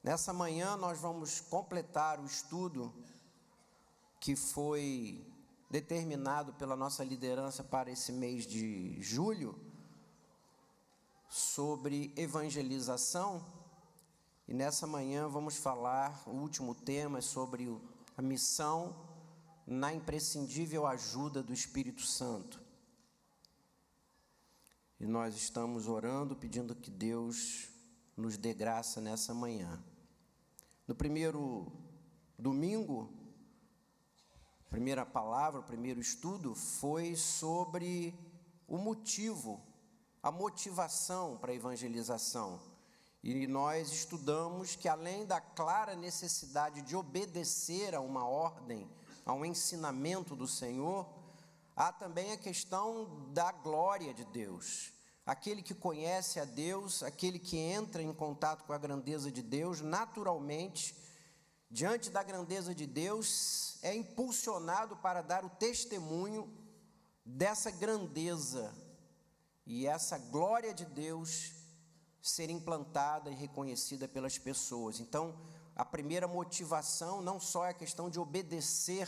Nessa manhã nós vamos completar o estudo que foi determinado pela nossa liderança para esse mês de julho, sobre evangelização. E nessa manhã vamos falar, o último tema é sobre a missão na imprescindível ajuda do Espírito Santo. E nós estamos orando, pedindo que Deus nos dê graça nessa manhã. No primeiro domingo, a primeira palavra, o primeiro estudo foi sobre o motivo, a motivação para a evangelização. E nós estudamos que, além da clara necessidade de obedecer a uma ordem, a um ensinamento do Senhor, há também a questão da glória de Deus. Aquele que conhece a Deus, aquele que entra em contato com a grandeza de Deus, naturalmente, diante da grandeza de Deus, é impulsionado para dar o testemunho dessa grandeza e essa glória de Deus ser implantada e reconhecida pelas pessoas. Então, a primeira motivação não só é a questão de obedecer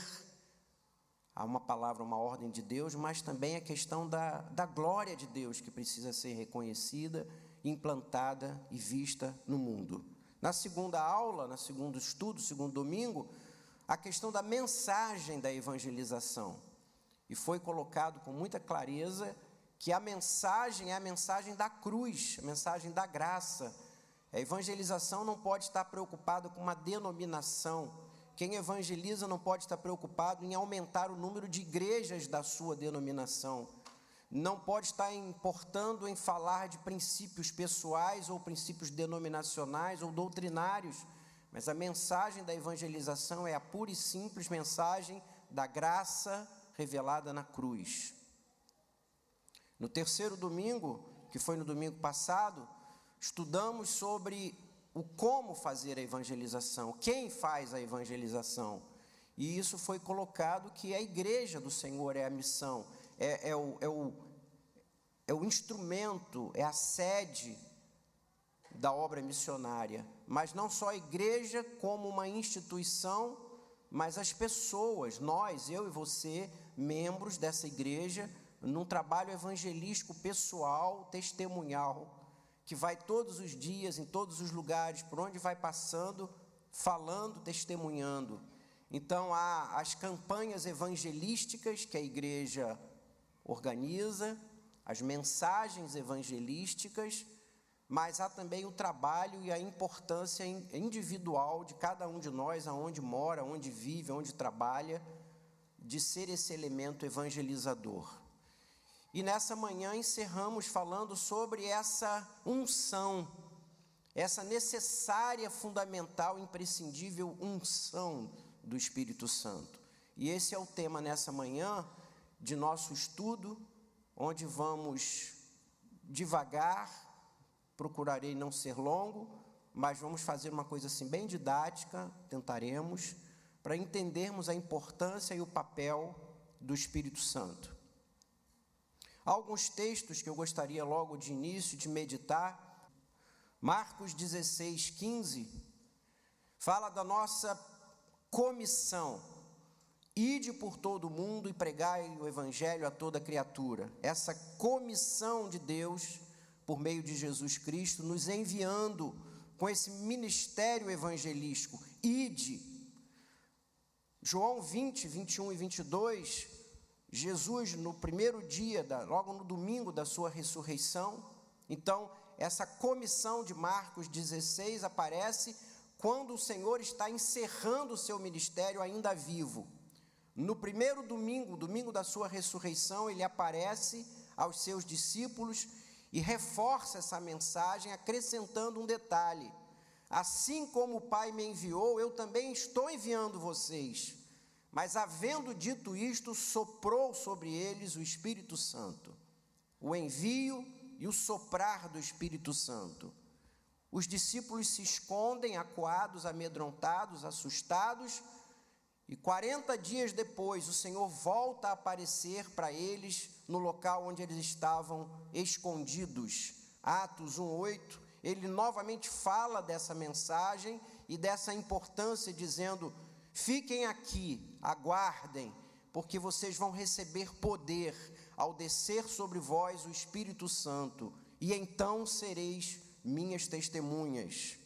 a uma palavra, uma ordem de Deus, mas também a questão da glória de Deus, que precisa ser reconhecida, implantada e vista no mundo. Na segunda aula, no segundo estudo, segundo domingo, a questão da mensagem da evangelização. E foi colocado com muita clareza que a mensagem é a mensagem da cruz, a mensagem da graça. A evangelização não pode estar preocupada com uma denominação. Quem evangeliza não pode estar preocupado em aumentar o número de igrejas da sua denominação. Não pode estar importando em falar de princípios pessoais ou princípios denominacionais ou doutrinários. Mas a mensagem da evangelização é a pura e simples mensagem da graça revelada na cruz. No terceiro domingo, que foi no domingo passado, estudamos sobre o como fazer a evangelização, quem faz a evangelização. E isso foi colocado que a igreja do Senhor é a missão, é o instrumento, é a sede da obra missionária. Mas não só a igreja como uma instituição, mas as pessoas, nós, eu e você, membros dessa igreja, num trabalho evangelístico pessoal, testemunhal, que vai todos os dias, em todos os lugares, por onde vai passando, falando, testemunhando. Então, há as campanhas evangelísticas que a igreja organiza, as mensagens evangelísticas, mas há também o trabalho e a importância individual de cada um de nós, aonde mora, aonde vive, aonde trabalha, de ser esse elemento evangelizador. E nessa manhã encerramos falando sobre essa unção, essa necessária, fundamental, imprescindível unção do Espírito Santo. E esse é o tema nessa manhã de nosso estudo, onde vamos devagar, procurarei não ser longo, mas vamos fazer uma coisa assim bem didática, tentaremos, para entendermos a importância e o papel do Espírito Santo. Há alguns textos que eu gostaria logo de início de meditar. Marcos 16, 15, fala da nossa comissão. Ide por todo o mundo e pregai o evangelho a toda criatura. Essa comissão de Deus, por meio de Jesus Cristo, nos enviando com esse ministério evangelístico. Ide. João 20, 21 e 22, Jesus, no primeiro dia, logo no domingo da sua ressurreição, então, essa comissão de Marcos 16 aparece quando o Senhor está encerrando o seu ministério ainda vivo. No primeiro domingo, domingo da sua ressurreição, ele aparece aos seus discípulos e reforça essa mensagem, acrescentando um detalhe: assim como o Pai me enviou, eu também estou enviando vocês. Mas, havendo dito isto, soprou sobre eles o Espírito Santo. O envio e o soprar do Espírito Santo. Os discípulos se escondem, acuados, amedrontados, assustados, e 40 dias depois o Senhor volta a aparecer para eles no local onde eles estavam escondidos. Atos 1:8, ele novamente fala dessa mensagem e dessa importância, dizendo: fiquem aqui, aguardem, porque vocês vão receber poder ao descer sobre vós o Espírito Santo, e então sereis minhas testemunhas.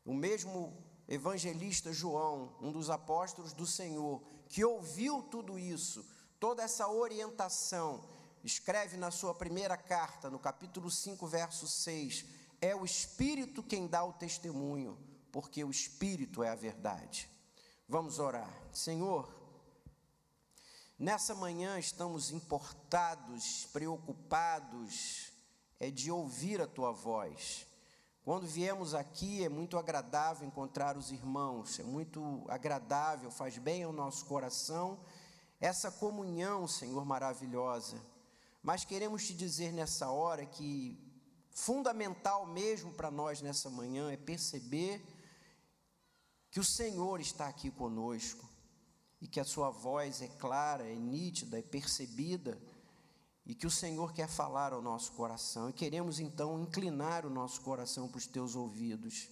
O mesmo evangelista João, um dos apóstolos do Senhor, que ouviu tudo isso, toda essa orientação, escreve na sua primeira carta, no capítulo 5, verso 6, é o Espírito quem dá o testemunho, porque o Espírito é a verdade. Vamos orar. Senhor, nessa manhã estamos importados, preocupados, de ouvir a Tua voz. Quando viemos aqui, é muito agradável encontrar os irmãos, é muito agradável, faz bem ao nosso coração, essa comunhão, Senhor, maravilhosa. Mas queremos te dizer nessa hora que fundamental mesmo para nós nessa manhã é perceber que o Senhor está aqui conosco e que a sua voz é clara, é nítida, é percebida, e que o Senhor quer falar ao nosso coração, e queremos então inclinar o nosso coração para os teus ouvidos,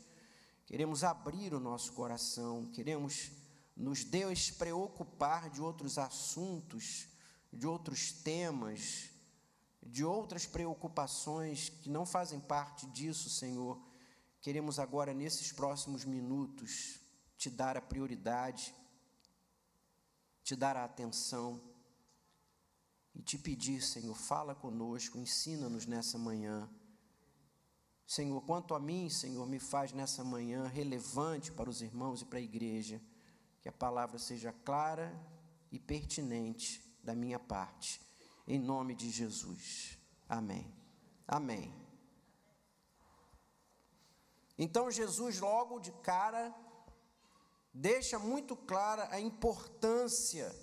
queremos abrir o nosso coração, queremos nos despreocupar de outros assuntos, de outros temas, de outras preocupações que não fazem parte disso, Senhor. Queremos agora, nesses próximos minutos, te dar a prioridade, te dar a atenção, e te pedir, Senhor, fala conosco, ensina-nos nessa manhã. Senhor, quanto a mim, Senhor, me faz nessa manhã relevante para os irmãos e para a igreja, que a palavra seja clara e pertinente da minha parte, em nome de Jesus. Amém. Amém. Então, Jesus, logo de cara, deixa muito clara a importância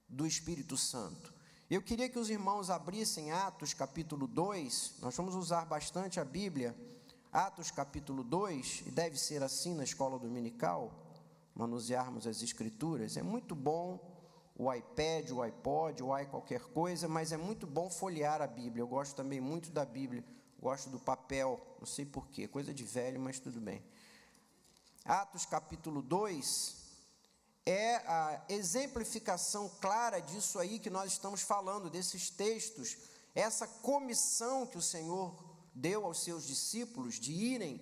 do Espírito Santo. Eu queria que os irmãos abrissem Atos capítulo 2, nós vamos usar bastante a Bíblia, Atos capítulo 2, e deve ser assim na escola dominical, manusearmos as Escrituras. É muito bom o iPad, o iPod, o qualquer coisa, mas é muito bom folhear a Bíblia. Eu gosto também muito da Bíblia, gosto do papel, não sei porquê, coisa de velho, mas tudo bem. Atos capítulo 2... é a exemplificação clara disso aí que nós estamos falando, desses textos, essa comissão que o Senhor deu aos seus discípulos de irem,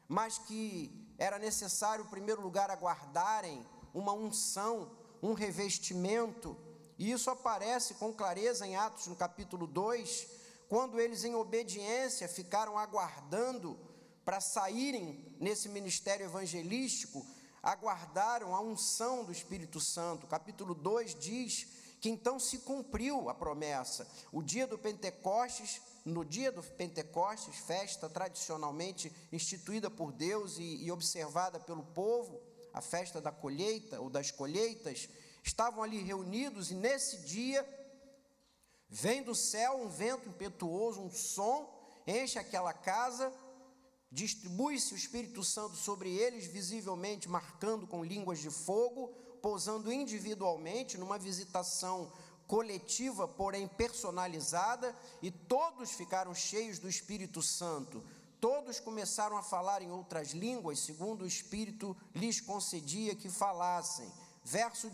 mas que era necessário, em primeiro lugar, aguardarem uma unção, um revestimento, e isso aparece com clareza em Atos, no capítulo 2, quando eles, em obediência, ficaram aguardando para saírem nesse ministério evangelístico, aguardaram a unção do Espírito Santo. Capítulo 2 diz que então se cumpriu a promessa. O dia do Pentecostes, no dia do Pentecostes, festa tradicionalmente instituída por Deus e observada pelo povo, a festa da colheita ou das colheitas, estavam ali reunidos, e nesse dia vem do céu um vento impetuoso, um som, enche aquela casa, distribui-se o Espírito Santo sobre eles, visivelmente marcando com línguas de fogo, pousando individualmente numa visitação coletiva, porém personalizada, e todos ficaram cheios do Espírito Santo. Todos começaram a falar em outras línguas, segundo o Espírito lhes concedia que falassem. Verso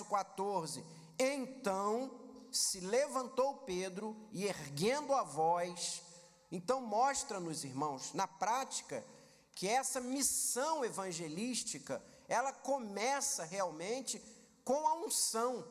14. Então se levantou Pedro e, erguendo a voz... Então mostra-nos, irmãos, na prática, que essa missão evangelística, ela começa realmente com a unção,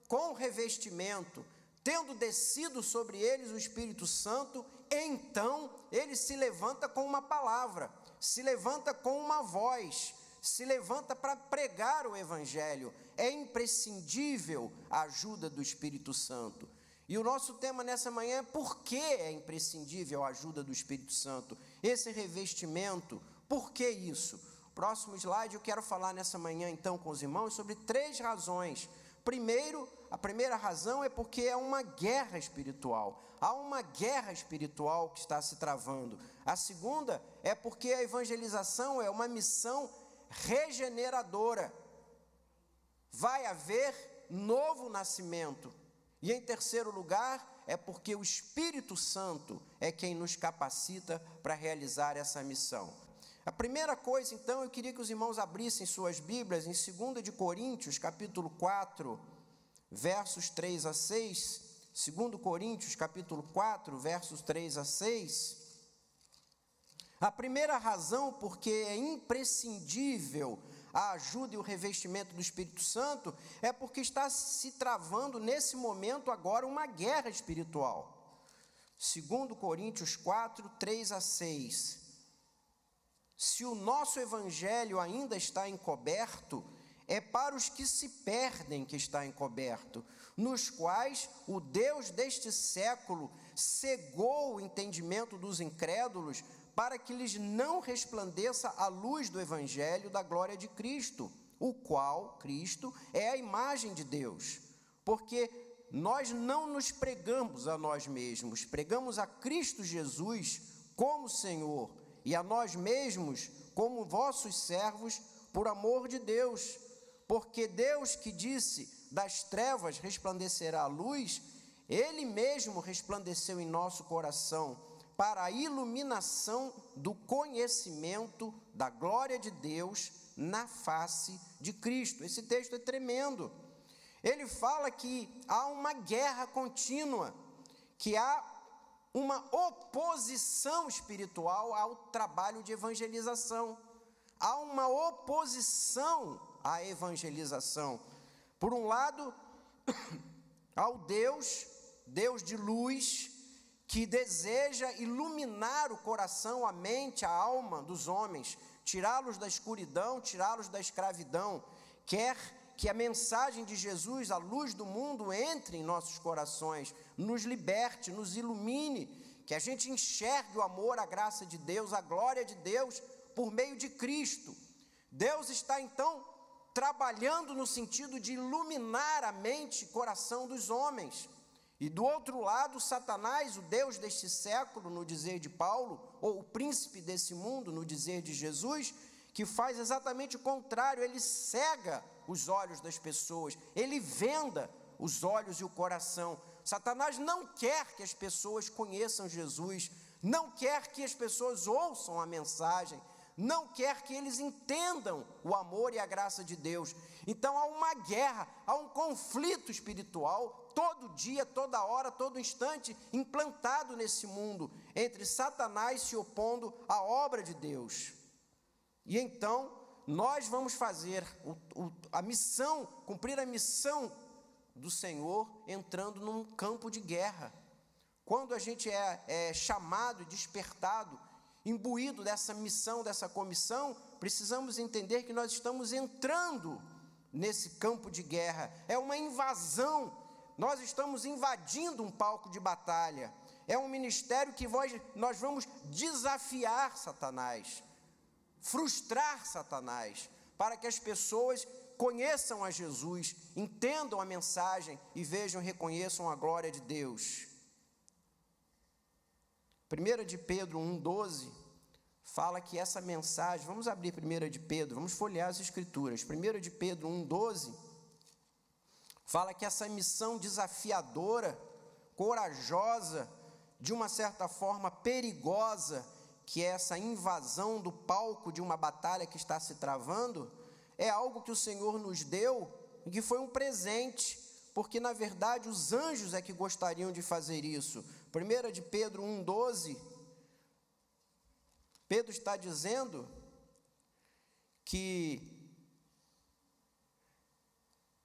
com o revestimento, tendo descido sobre eles o Espírito Santo, então ele se levanta com uma palavra, se levanta com uma voz, se levanta para pregar o Evangelho. É imprescindível a ajuda do Espírito Santo. E o nosso tema nessa manhã é por que é imprescindível a ajuda do Espírito Santo, esse revestimento, por que isso? Próximo slide, eu quero falar nessa manhã então com os irmãos sobre 3 razões. Primeiro, a primeira razão é porque é uma guerra espiritual, há uma guerra espiritual que está se travando. A segunda é porque a evangelização é uma missão regeneradora, vai haver novo nascimento. E em terceiro lugar, é porque o Espírito Santo é quem nos capacita para realizar essa missão. A primeira coisa, então, eu queria que os irmãos abrissem suas Bíblias em 2 de Coríntios, capítulo 4, versos 3 a 6. 2 Coríntios, capítulo 4, versos 3 a 6. A primeira razão porque é imprescindível a ajuda e o revestimento do Espírito Santo é porque está se travando nesse momento agora uma guerra espiritual. 2 Coríntios 4, 3 a 6. Se o nosso evangelho ainda está encoberto, é para os que se perdem que está encoberto, nos quais o Deus deste século cegou o entendimento dos incrédulos, para que lhes não resplandeça a luz do evangelho da glória de Cristo, o qual, Cristo, é a imagem de Deus. Porque nós não nos pregamos a nós mesmos, pregamos a Cristo Jesus como Senhor, e a nós mesmos como vossos servos, por amor de Deus. Porque Deus que disse, das trevas resplandecerá a luz, Ele mesmo resplandeceu em nosso coração, para a iluminação do conhecimento da glória de Deus na face de Cristo. Esse texto é tremendo. Ele fala que há uma guerra contínua, que há uma oposição espiritual ao trabalho de evangelização. Há uma oposição à evangelização. Por um lado, ao Deus de luz, que deseja iluminar o coração, a mente, a alma dos homens, tirá-los da escuridão, tirá-los da escravidão, quer que a mensagem de Jesus, a luz do mundo, entre em nossos corações, nos liberte, nos ilumine, que a gente enxergue o amor, a graça de Deus, a glória de Deus, por meio de Cristo. Deus está, então, trabalhando no sentido de iluminar a mente e coração dos homens. E do outro lado, Satanás, o Deus deste século, no dizer de Paulo, ou o príncipe desse mundo, no dizer de Jesus, que faz exatamente o contrário, ele cega os olhos das pessoas, ele venda os olhos e o coração. Satanás não quer que as pessoas conheçam Jesus, não quer que as pessoas ouçam a mensagem, não quer que eles entendam o amor e a graça de Deus. Então há uma guerra, há um conflito espiritual, todo dia, toda hora, todo instante, implantado nesse mundo, entre Satanás se opondo à obra de Deus. E então, nós vamos fazer a missão, cumprir a missão do Senhor, entrando num campo de guerra. Quando a gente é chamado e despertado, imbuído dessa missão, dessa comissão, precisamos entender que nós estamos entrando nesse campo de guerra. É uma invasão, nós estamos invadindo um palco de batalha. É um ministério que nós vamos desafiar Satanás, frustrar Satanás, para que as pessoas conheçam a Jesus, entendam a mensagem e vejam, reconheçam a glória de Deus. 1 de Pedro 1,12 fala que essa mensagem, vamos abrir 1 de Pedro, vamos folhear as Escrituras. 1 de Pedro 1,12 fala que essa missão desafiadora, corajosa, de uma certa forma perigosa, que é essa invasão do palco de uma batalha que está se travando, é algo que o Senhor nos deu e que foi um presente, porque na verdade os anjos é que gostariam de fazer isso. 1 de Pedro 1,12, Pedro está dizendo que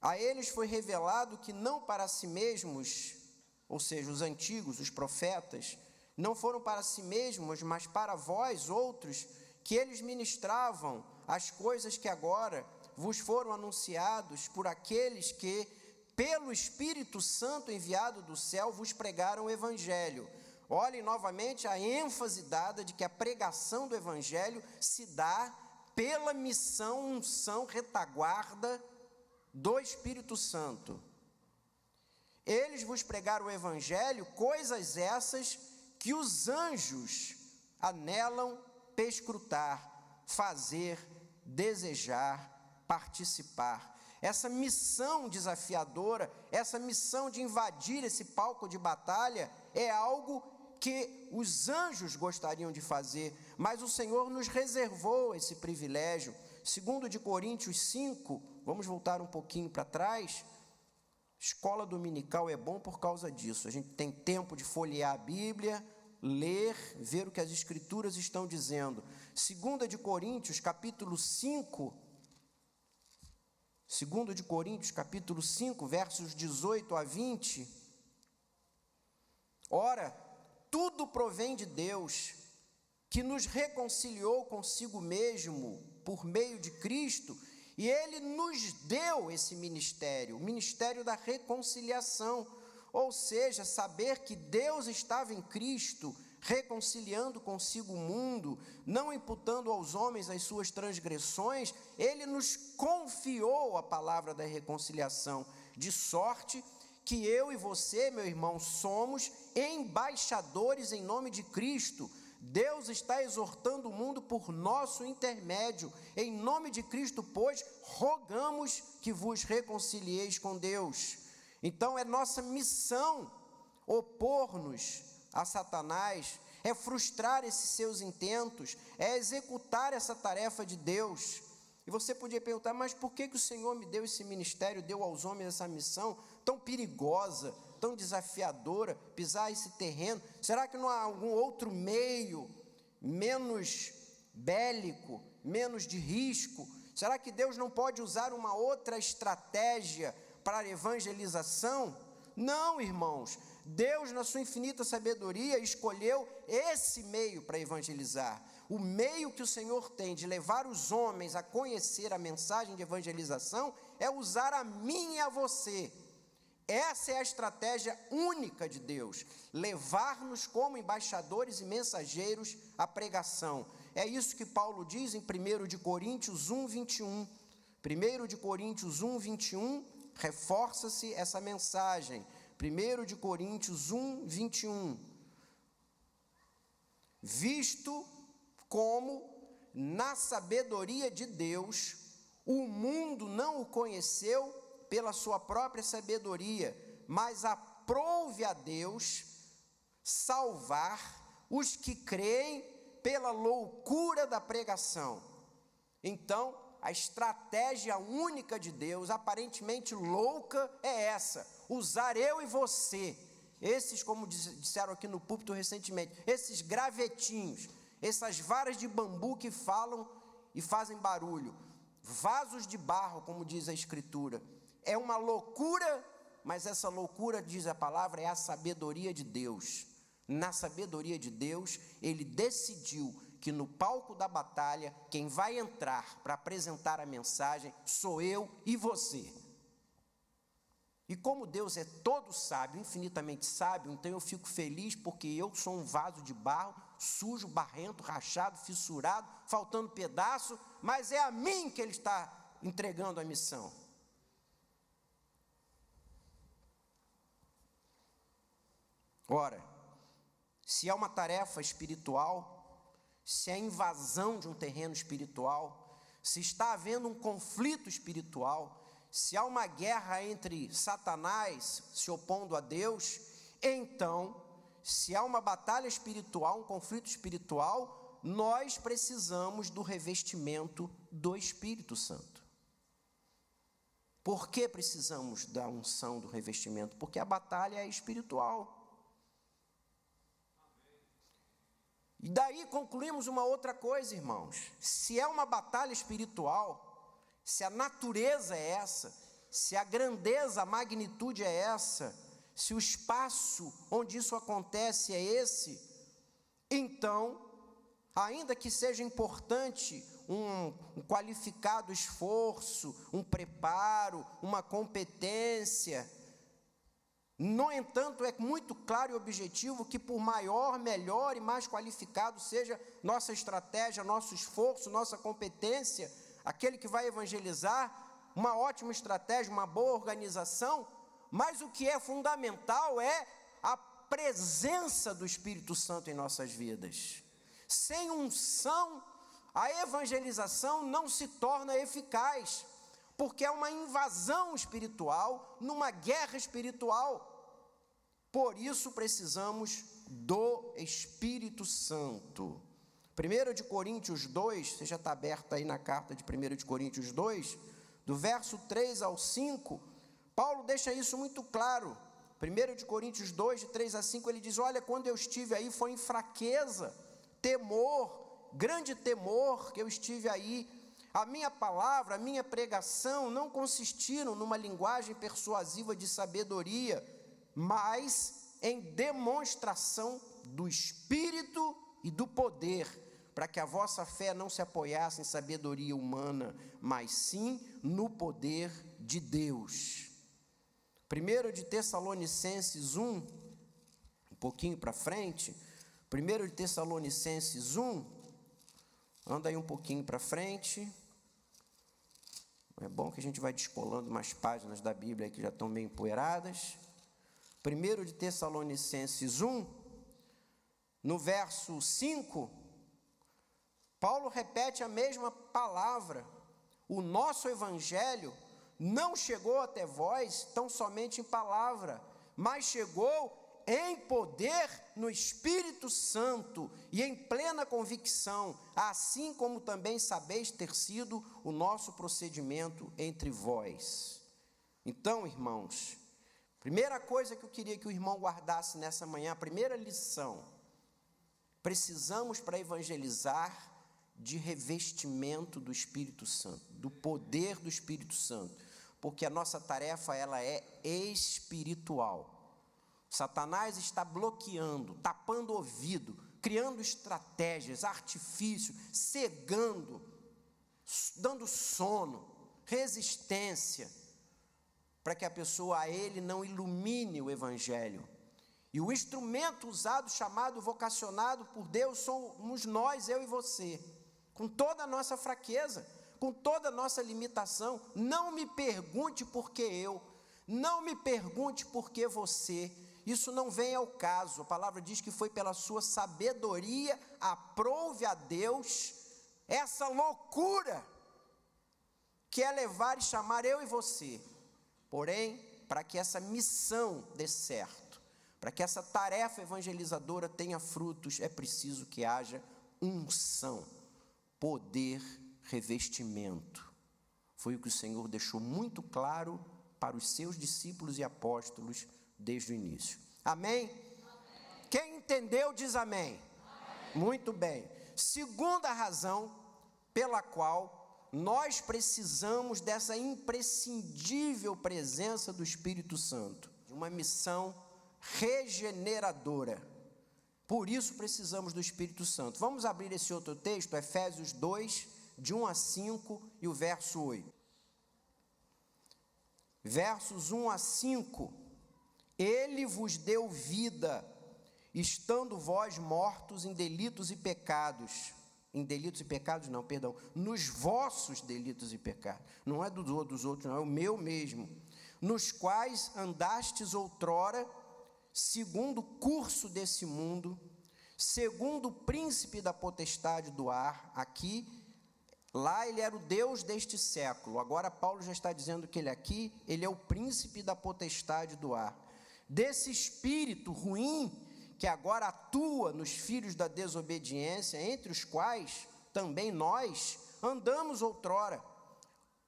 a eles foi revelado que não para si mesmos, ou seja, os antigos, os profetas, não foram para si mesmos, mas para vós, outros, que eles ministravam as coisas que agora vos foram anunciados por aqueles que, pelo Espírito Santo enviado do céu, vos pregaram o Evangelho. Olhem novamente a ênfase dada de que a pregação do Evangelho se dá pela missão, unção, retaguarda do Espírito Santo. Eles vos pregaram o Evangelho, coisas essas que os anjos anelam perscrutar, fazer, desejar, participar. essa missão desafiadora, essa missão de invadir esse palco de batalha, é algo que os anjos gostariam de fazer, mas o Senhor nos reservou esse privilégio. 2 de Coríntios 5, vamos voltar um pouquinho para trás. Escola dominical é bom por causa disso, a gente tem tempo de folhear a Bíblia, ler, ver o que as Escrituras estão dizendo. 2 de Coríntios, capítulo 5, 2 de Coríntios, capítulo 5, versos 18 a 20. Ora, tudo provém de Deus, que nos reconciliou consigo mesmo por meio de Cristo, e Ele nos deu esse ministério, o ministério da reconciliação, ou seja, saber que Deus estava em Cristo, reconciliando consigo o mundo, não imputando aos homens as suas transgressões. Ele nos confiou a palavra da reconciliação, de sorte que eu e você, meu irmão, somos embaixadores em nome de Cristo. Deus está exortando o mundo por nosso intermédio. Em nome de Cristo, pois, rogamos que vos reconcilieis com Deus. Então, é nossa missão opor-nos a Satanás, é frustrar esses seus intentos, é executar essa tarefa de Deus. E você podia perguntar, mas por que o Senhor me deu esse ministério, deu aos homens essa missão tão perigosa, tão desafiadora, pisar esse terreno? Será que não há algum outro meio, menos bélico, menos de risco? Será que Deus não pode usar uma outra estratégia para a evangelização? Não, irmãos, Deus, na sua infinita sabedoria, escolheu esse meio para evangelizar. O meio que o Senhor tem de levar os homens a conhecer a mensagem de evangelização é usar a mim e a você. Essa é a estratégia única de Deus, levar-nos como embaixadores e mensageiros à pregação. É isso que Paulo diz em 1 de Coríntios 1, 21. 1 de Coríntios 1, 21, reforça-se essa mensagem. 1 de Coríntios 1, 21. Visto como, na sabedoria de Deus, o mundo não o conheceu pela sua própria sabedoria, mas aprouve a Deus salvar os que creem pela loucura da pregação. Então, a estratégia única de Deus, aparentemente louca, é essa: usar eu e você, esses, como disseram aqui no púlpito recentemente, esses gravetinhos, essas varas de bambu que falam e fazem barulho, vasos de barro, como diz a Escritura. É uma loucura, mas essa loucura, diz a palavra, é a sabedoria de Deus. Na sabedoria de Deus, Ele decidiu que no palco da batalha, quem vai entrar para apresentar a mensagem sou eu e você. E como Deus é todo sábio, infinitamente sábio, então eu fico feliz porque eu sou um vaso de barro, sujo, barrento, rachado, fissurado, faltando pedaço, mas é a mim que Ele está entregando a missão. Ora, se é uma tarefa espiritual, se é invasão de um terreno espiritual, se está havendo um conflito espiritual, se há uma guerra entre Satanás se opondo a Deus, então, se há uma batalha espiritual, um conflito espiritual, nós precisamos do revestimento do Espírito Santo. Por que precisamos da unção do revestimento? Porque a batalha é espiritual. E daí concluímos uma outra coisa, irmãos. Se é uma batalha espiritual, se a natureza é essa, se a grandeza, a magnitude é essa, se o espaço onde isso acontece é esse, então, ainda que seja importante um qualificado esforço, um preparo, uma competência, no entanto, é muito claro e objetivo que por maior, melhor e mais qualificado seja nossa estratégia, nosso esforço, nossa competência, aquele que vai evangelizar, uma ótima estratégia, uma boa organização, mas o que é fundamental é a presença do Espírito Santo em nossas vidas. Sem unção, a evangelização não se torna eficaz. porque é uma invasão espiritual, numa guerra espiritual. Por isso precisamos do Espírito Santo. 1 Coríntios 2, você já está aberto aí na carta de 1 Coríntios 2, do verso 3 ao 5, Paulo deixa isso muito claro. 1 Coríntios 2, de 3 a 5, ele diz: olha, quando eu estive aí foi em fraqueza, temor, grande temor que eu estive aí. A minha palavra, a minha pregação não consistiram numa linguagem persuasiva de sabedoria, mas em demonstração do Espírito e do poder, para que a vossa fé não se apoiasse em sabedoria humana, mas sim no poder de Deus. 1 de Tessalonicenses 1, um pouquinho para frente, 1 de Tessalonicenses 1, anda aí um pouquinho para frente. É bom que a gente vai descolando umas páginas da Bíblia que já estão meio empoeiradas. 1 de Tessalonicenses 1, no verso 5, Paulo repete a mesma palavra. O nosso evangelho não chegou até vós tão somente em palavra, mas chegou em poder no Espírito Santo e em plena convicção, assim como também sabeis ter sido o nosso procedimento entre vós. Então, irmãos, primeira coisa que eu queria que o irmão guardasse nessa manhã, a primeira lição: precisamos, para evangelizar, de revestimento do Espírito Santo, do poder do Espírito Santo, porque a nossa tarefa, ela é espiritual. Satanás está bloqueando, tapando o ouvido, criando estratégias, artifícios, cegando, dando sono, resistência, para que a pessoa a ele não ilumine o evangelho. E o instrumento usado, chamado, vocacionado por Deus, somos nós, eu e você, com toda a nossa fraqueza, com toda a nossa limitação. Não me pergunte por que eu, não me pergunte por que você, isso não vem ao caso. A palavra diz que foi pela sua sabedoria, aprouve a Deus essa loucura, que é levar e chamar eu e você. Porém, para que essa missão dê certo, para que essa tarefa evangelizadora tenha frutos, é preciso que haja unção, poder, revestimento. Foi o que o Senhor deixou muito claro para os seus discípulos e apóstolos desde o início. Amém? Amém. Quem entendeu diz amém. Amém. Muito bem. Segunda razão pela qual nós precisamos dessa imprescindível presença do Espírito Santo, de uma missão regeneradora. Por isso precisamos do Espírito Santo. Vamos abrir esse outro texto, Efésios 2, de 1 a 5 e o verso 8. Versos 1 a 5. Ele vos deu vida, estando vós mortos em delitos e pecados. Em delitos e pecados não, perdão. Nos vossos delitos e pecados. Não é dos outros, não, é o meu mesmo. Nos quais andastes outrora, segundo o curso desse mundo, segundo o príncipe da potestade do ar. Aqui, lá ele era o Deus deste século. Agora Paulo já está dizendo que ele é o príncipe da potestade do ar. Desse espírito ruim que agora atua nos filhos da desobediência, entre os quais também nós andamos outrora,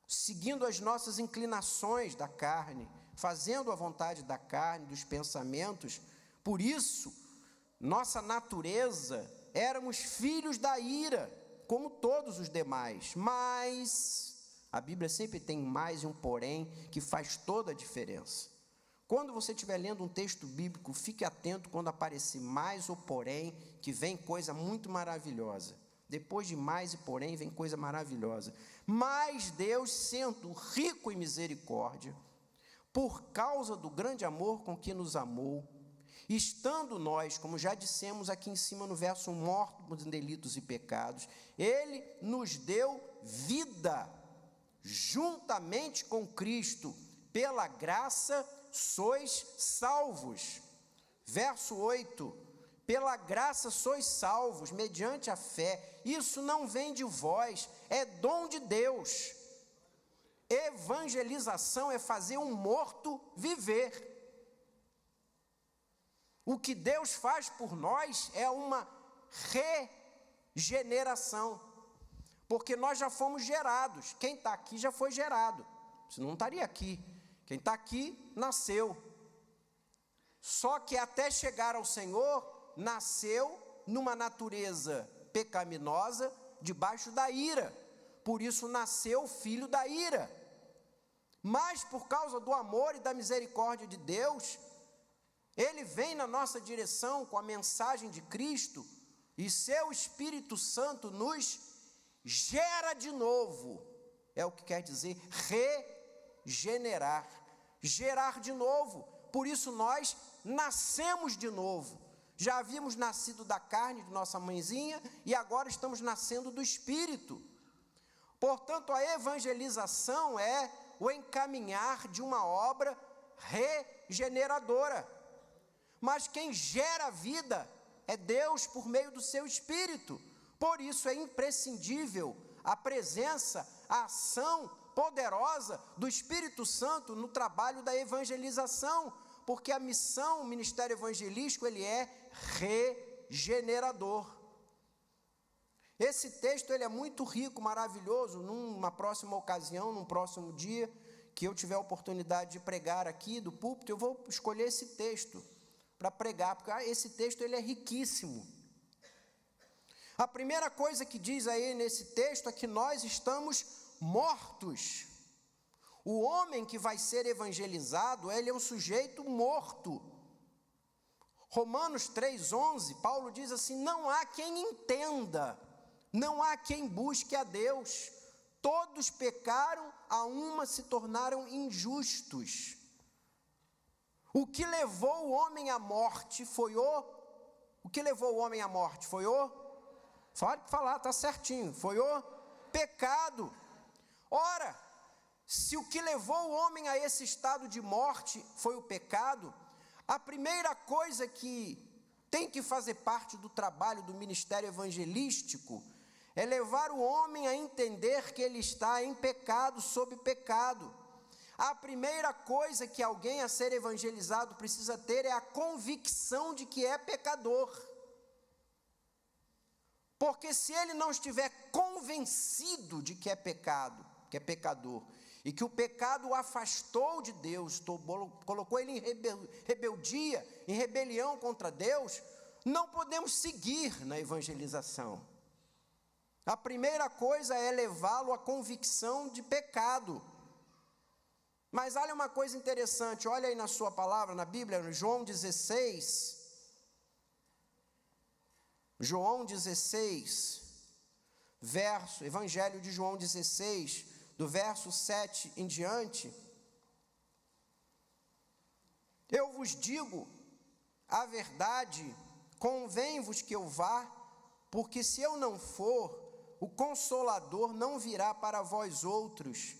seguindo as nossas inclinações da carne, fazendo a vontade da carne, dos pensamentos. Por isso, nossa natureza, éramos filhos da ira, como todos os demais. Mas a Bíblia sempre tem mais e um porém que faz toda a diferença. Quando você estiver lendo um texto bíblico, fique atento quando aparecer mais ou porém, que vem coisa muito maravilhosa. Depois de mais e porém, vem coisa maravilhosa. Mas Deus, sendo rico em misericórdia, por causa do grande amor com que nos amou, estando nós, como já dissemos aqui em cima no verso, mortos em delitos e pecados, Ele nos deu vida, juntamente com Cristo, pela graça sois salvos. Verso 8, pela graça sois salvos, mediante a fé. Isso não vem de vós, é dom de Deus. Evangelização é fazer um morto viver. O que Deus faz por nós é uma regeneração, porque nós já fomos gerados. Quem está aqui já foi gerado, senão não estaria aqui. Quem está aqui nasceu. Só que até chegar ao Senhor, nasceu numa natureza pecaminosa, debaixo da ira. Por isso nasceu o filho da ira. Mas por causa do amor e da misericórdia de Deus, Ele vem na nossa direção com a mensagem de Cristo, e seu Espírito Santo nos gera de novo. É o que quer dizer regenerar, gerar de novo. Por isso nós nascemos de novo. Já havíamos nascido da carne de nossa mãezinha e agora estamos nascendo do Espírito. Portanto, a evangelização é o encaminhar de uma obra regeneradora. Mas quem gera a vida é Deus por meio do seu Espírito. Por isso é imprescindível a presença, a ação poderosa do Espírito Santo no trabalho da evangelização, porque a missão, o ministério evangelístico, ele é regenerador. Esse texto ele é muito rico, maravilhoso. Numa próxima ocasião, num próximo dia, que eu tiver a oportunidade de pregar aqui do púlpito, eu vou escolher esse texto para pregar, porque esse texto ele é riquíssimo. A primeira coisa que diz aí nesse texto é que nós estamos mortos. O homem que vai ser evangelizado, ele é um sujeito morto. Romanos 3,11, Paulo diz assim: não há quem entenda, não há quem busque a Deus. Todos pecaram, a uma se tornaram injustos. O que levou o homem à morte foi o que levou o homem à morte foi pode falar, está certinho, foi o pecado. Ora, se o que levou o homem a esse estado de morte foi o pecado, a primeira coisa que tem que fazer parte do trabalho do ministério evangelístico é levar o homem a entender que ele está em pecado, sob pecado. A primeira coisa que alguém a ser evangelizado precisa ter é a convicção de que é pecador. Porque se ele não estiver convencido de que é pecado, que é pecador, e que o pecado o afastou de Deus, colocou ele em rebeldia, em rebelião contra Deus, não podemos seguir na evangelização. A primeira coisa é levá-lo à convicção de pecado. Mas olha uma coisa interessante, olha aí na sua palavra, na Bíblia, no João 16, Evangelho de João 16, do verso 7 em diante. Eu vos digo a verdade, convém-vos que eu vá, porque se eu não for, o Consolador não virá para vós outros.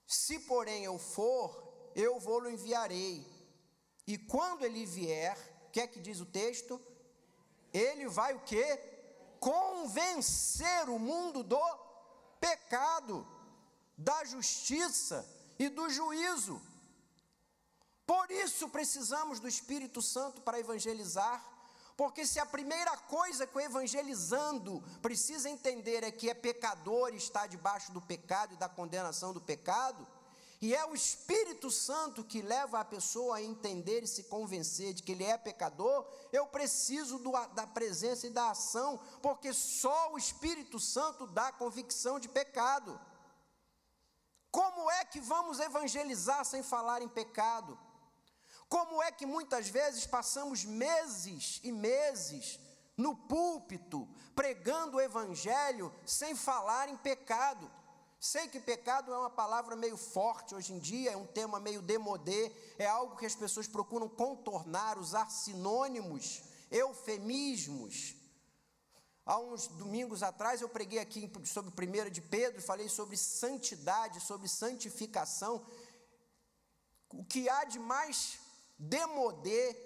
Se, porém, eu for, eu vou-lo enviarei. E quando ele vier, o que é que diz o texto? Ele vai o quê? Convencer o mundo do pecado, da justiça e do juízo. Por isso precisamos do Espírito Santo para evangelizar, porque se a primeira coisa que o evangelizando precisa entender é que é pecador e está debaixo do pecado e da condenação do pecado, e é o Espírito Santo que leva a pessoa a entender e se convencer de que ele é pecador, eu preciso da presença e da ação, porque só o Espírito Santo dá convicção de pecado. Como é que vamos evangelizar sem falar em pecado? Como é que muitas vezes passamos meses e meses no púlpito, pregando o evangelho, sem falar em pecado? Sei que pecado é uma palavra meio forte hoje em dia, é um tema meio demodé, é algo que as pessoas procuram contornar, usar sinônimos, eufemismos. Há uns domingos atrás eu preguei aqui sobre 1 de Pedro, falei sobre santidade, sobre santificação. O que há de mais demodé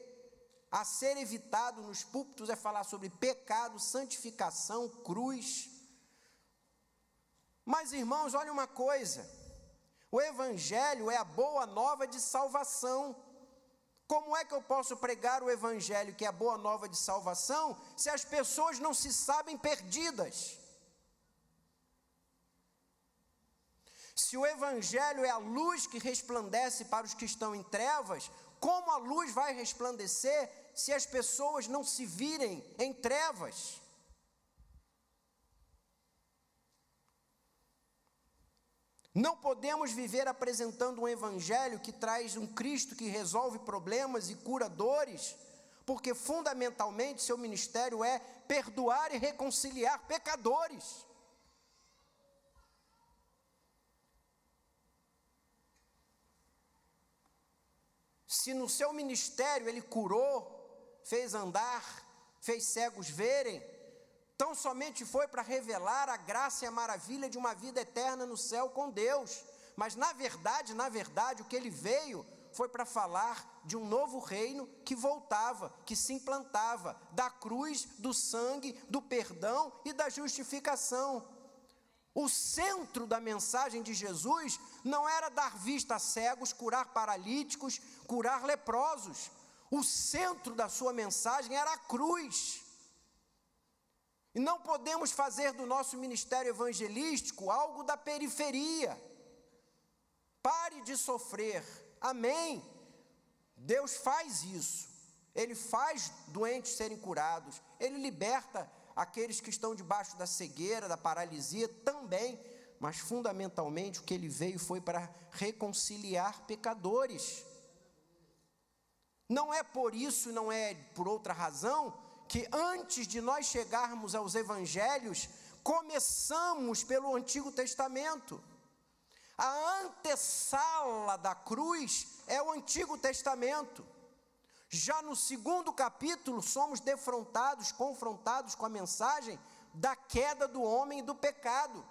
a ser evitado nos púlpitos é falar sobre pecado, santificação, cruz. Mas, irmãos, olha uma coisa, O Evangelho é a boa nova de salvação. Como é que eu posso pregar o Evangelho, que é a boa nova de salvação, se as pessoas não se sabem perdidas? Se o Evangelho é a luz que resplandece para os que estão em trevas, como a luz vai resplandecer se as pessoas não se virem em trevas? Não podemos viver apresentando um Evangelho que traz um Cristo que resolve problemas e cura dores, porque fundamentalmente seu ministério é perdoar e reconciliar pecadores. Se no seu ministério ele curou, fez andar, fez cegos verem, tão somente foi para revelar a graça e a maravilha de uma vida eterna no céu com Deus. Mas na verdade, o que ele veio foi para falar de um novo reino que voltava, que se implantava, da cruz, do sangue, do perdão e da justificação. O centro da mensagem de Jesus não era dar vista a cegos, curar paralíticos, curar leprosos. O centro da sua mensagem era a cruz. E não podemos fazer do nosso ministério evangelístico algo da periferia. Pare de sofrer. Amém. Deus faz isso. Ele faz doentes serem curados. Ele liberta aqueles que estão debaixo da cegueira, da paralisia também. Mas fundamentalmente o que ele veio foi para reconciliar pecadores. Não é por isso, não é por outra razão, que antes de nós chegarmos aos evangelhos, começamos pelo Antigo Testamento. A antessala da cruz é o Antigo Testamento. Já no segundo capítulo, somos confrontados com a mensagem da queda do homem e do pecado.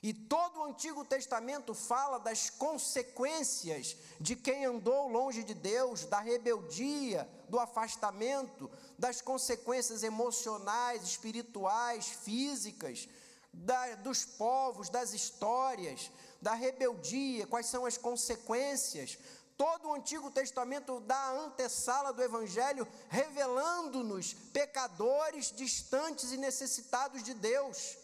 E todo o Antigo Testamento fala das consequências de quem andou longe de Deus, da rebeldia, do afastamento, das consequências emocionais, espirituais, físicas, dos povos, das histórias, da rebeldia, quais são as consequências. Todo o Antigo Testamento dá a antessala do Evangelho, revelando-nos pecadores distantes e necessitados de Deus.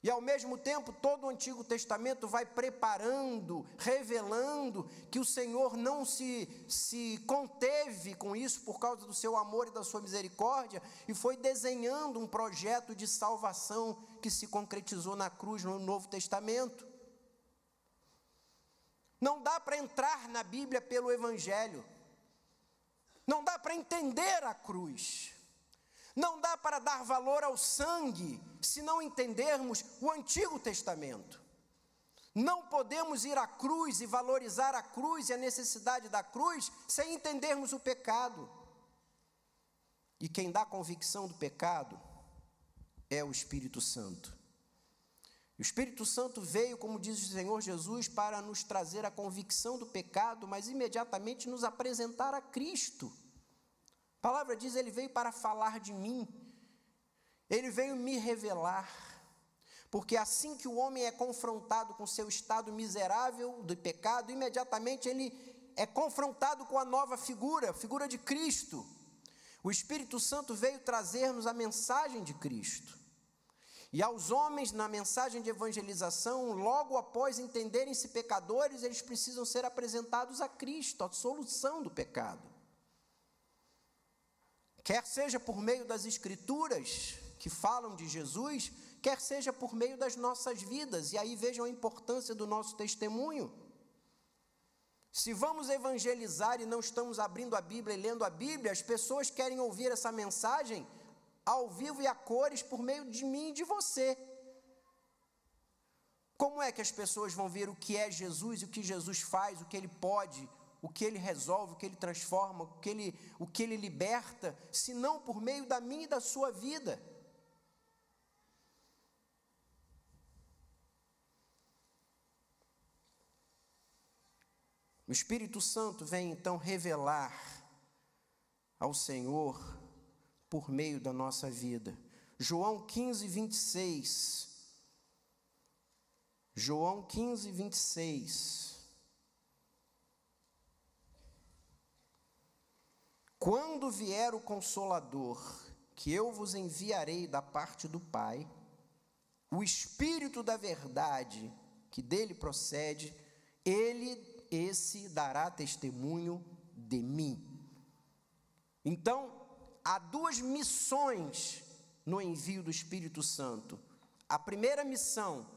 E ao mesmo tempo, todo o Antigo Testamento vai preparando, revelando que o Senhor não se conteve com isso por causa do seu amor e da sua misericórdia, e foi desenhando um projeto de salvação que se concretizou na cruz no Novo Testamento. Não dá para entrar na Bíblia pelo Evangelho. Não dá para entender a cruz. Não dá para dar valor ao sangue se não entendermos o Antigo Testamento. Não podemos ir à cruz e valorizar a cruz e a necessidade da cruz sem entendermos o pecado. E quem dá convicção do pecado é o Espírito Santo. O Espírito Santo veio, como diz o Senhor Jesus, para nos trazer a convicção do pecado, mas imediatamente nos apresentar a Cristo. A palavra diz, ele veio para falar de mim, ele veio me revelar, porque assim que o homem é confrontado com seu estado miserável do pecado, imediatamente ele é confrontado com a nova figura, a figura de Cristo. O Espírito Santo veio trazer-nos a mensagem de Cristo. E aos homens, na mensagem de evangelização, logo após entenderem-se pecadores, eles precisam ser apresentados a Cristo, a solução do pecado. Quer seja por meio das Escrituras, que falam de Jesus, quer seja por meio das nossas vidas. E aí vejam a importância do nosso testemunho. Se vamos evangelizar e não estamos abrindo a Bíblia e lendo a Bíblia, as pessoas querem ouvir essa mensagem ao vivo e a cores por meio de mim e de você. Como é que as pessoas vão ver o que é Jesus, o que Jesus faz, o que Ele pode, o que Ele resolve, o que Ele transforma, o que Ele liberta, se não por meio da minha e da sua vida? O Espírito Santo vem então revelar ao Senhor por meio da nossa vida. João 15, 26. João 15, 26. Quando vier o Consolador, que eu vos enviarei da parte do Pai, o Espírito da verdade, que dele procede, esse dará testemunho de mim. Então, há duas missões no envio do Espírito Santo. A primeira missão,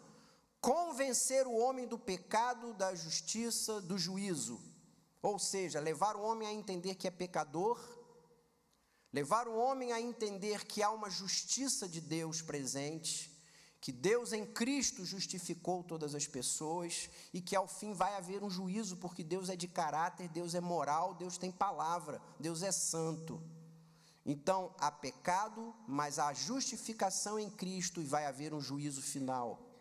convencer o homem do pecado, da justiça, do juízo. Ou seja, levar o homem a entender que é pecador, levar o homem a entender que há uma justiça de Deus presente, que Deus em Cristo justificou todas as pessoas e que ao fim vai haver um juízo, porque Deus é de caráter, Deus é moral, Deus tem palavra, Deus é santo. Então, há pecado, mas há justificação em Cristo e vai haver um juízo final.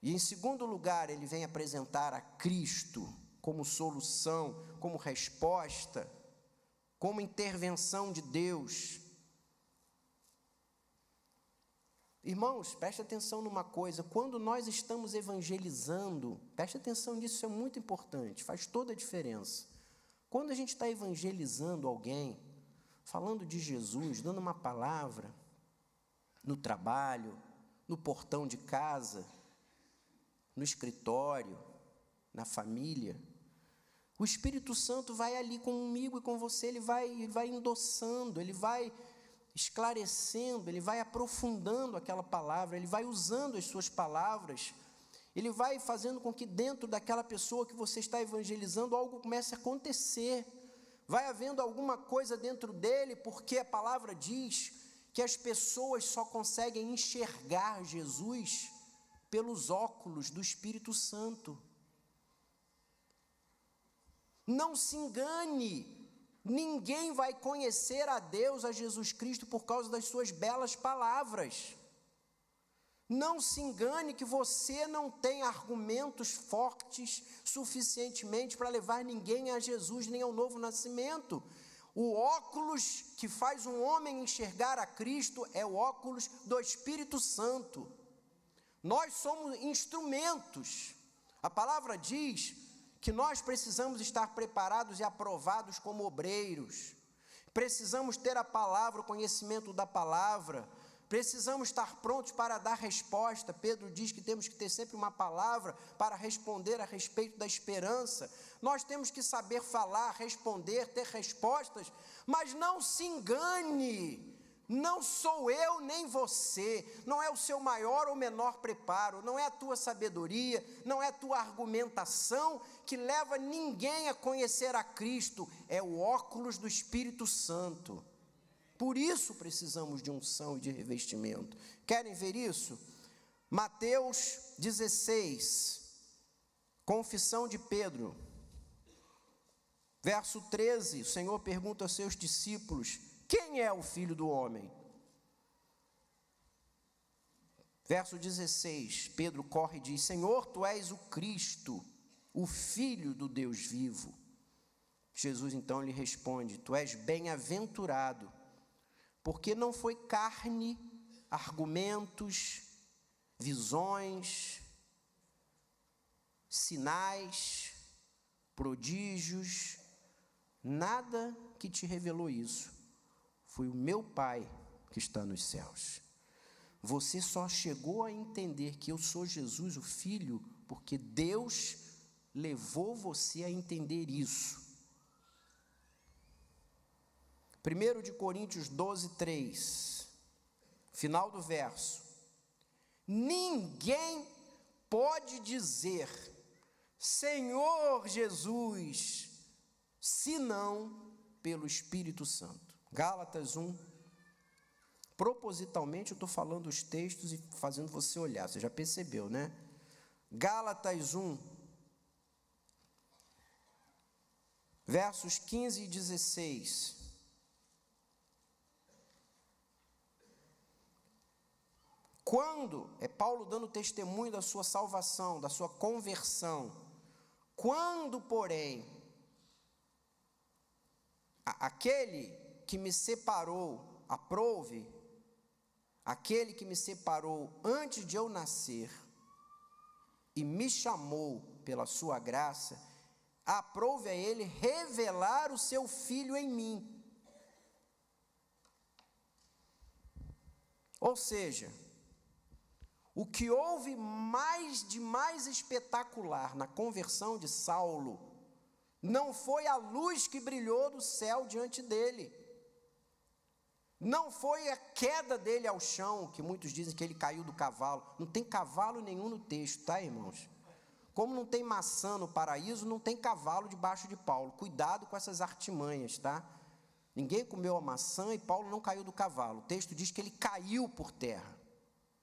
E em segundo lugar, ele vem apresentar a Cristo como solução, como resposta, como intervenção de Deus. Irmãos, preste atenção numa coisa, quando nós estamos evangelizando, preste atenção nisso, isso é muito importante, faz toda a diferença. Quando a gente está evangelizando alguém, falando de Jesus, dando uma palavra, no trabalho, no portão de casa, no escritório, na família, o Espírito Santo vai ali comigo e com você, ele vai endossando, ele vai esclarecendo, ele vai aprofundando aquela palavra, ele vai usando as suas palavras, ele vai fazendo com que dentro daquela pessoa que você está evangelizando, algo comece a acontecer, vai havendo alguma coisa dentro dele, porque a palavra diz que as pessoas só conseguem enxergar Jesus pelos óculos do Espírito Santo. Não se engane, ninguém vai conhecer a Deus, a Jesus Cristo, por causa das suas belas palavras. Não se engane que você não tem argumentos fortes suficientemente para levar ninguém a Jesus, nem ao novo nascimento. O óculos que faz um homem enxergar a Cristo é o óculos do Espírito Santo. Nós somos instrumentos. A palavra diz que nós precisamos estar preparados e aprovados como obreiros, precisamos ter a palavra, o conhecimento da palavra, precisamos estar prontos para dar resposta. Pedro diz que temos que ter sempre uma palavra para responder a respeito da esperança. Nós temos que saber falar, responder, ter respostas, mas não se engane, não sou eu nem você, não é o seu maior ou menor preparo, não é a tua sabedoria, não é a tua argumentação que leva ninguém a conhecer a Cristo, é o óculos do Espírito Santo. Por isso precisamos de unção e de revestimento. Querem ver isso? Mateus 16, confissão de Pedro, verso 13, o Senhor pergunta aos seus discípulos: quem é o Filho do Homem? Verso 16, Pedro corre e diz: Senhor, tu és o Cristo, o Filho do Deus vivo. Jesus então lhe responde: tu és bem-aventurado, porque não foi carne, argumentos, visões, sinais, prodígios, nada que te revelou isso. Foi o meu Pai que está nos céus. Você só chegou a entender que eu sou Jesus, o Filho, porque Deus levou você a entender isso. 1 de Coríntios 12, 3, final do verso. Ninguém pode dizer Senhor Jesus, senão pelo Espírito Santo. Gálatas 1, propositalmente eu estou falando os textos e fazendo você olhar, você já percebeu, né? Gálatas 1, versos 15 e 16. Quando, é Paulo dando testemunho da sua salvação, da sua conversão, quando, porém, aquele que me separou, aprove, aquele que me separou antes de eu nascer, e me chamou pela sua graça, aprove a ele revelar o seu Filho em mim. Ou seja, o que houve de mais espetacular na conversão de Saulo não foi a luz que brilhou do céu diante dele, não foi a queda dele ao chão, que muitos dizem que ele caiu do cavalo. Não tem cavalo nenhum no texto, tá, irmãos? Como não tem maçã no paraíso, não tem cavalo debaixo de Paulo. Cuidado com essas artimanhas, tá? Ninguém comeu a maçã e Paulo não caiu do cavalo. O texto diz que ele caiu por terra.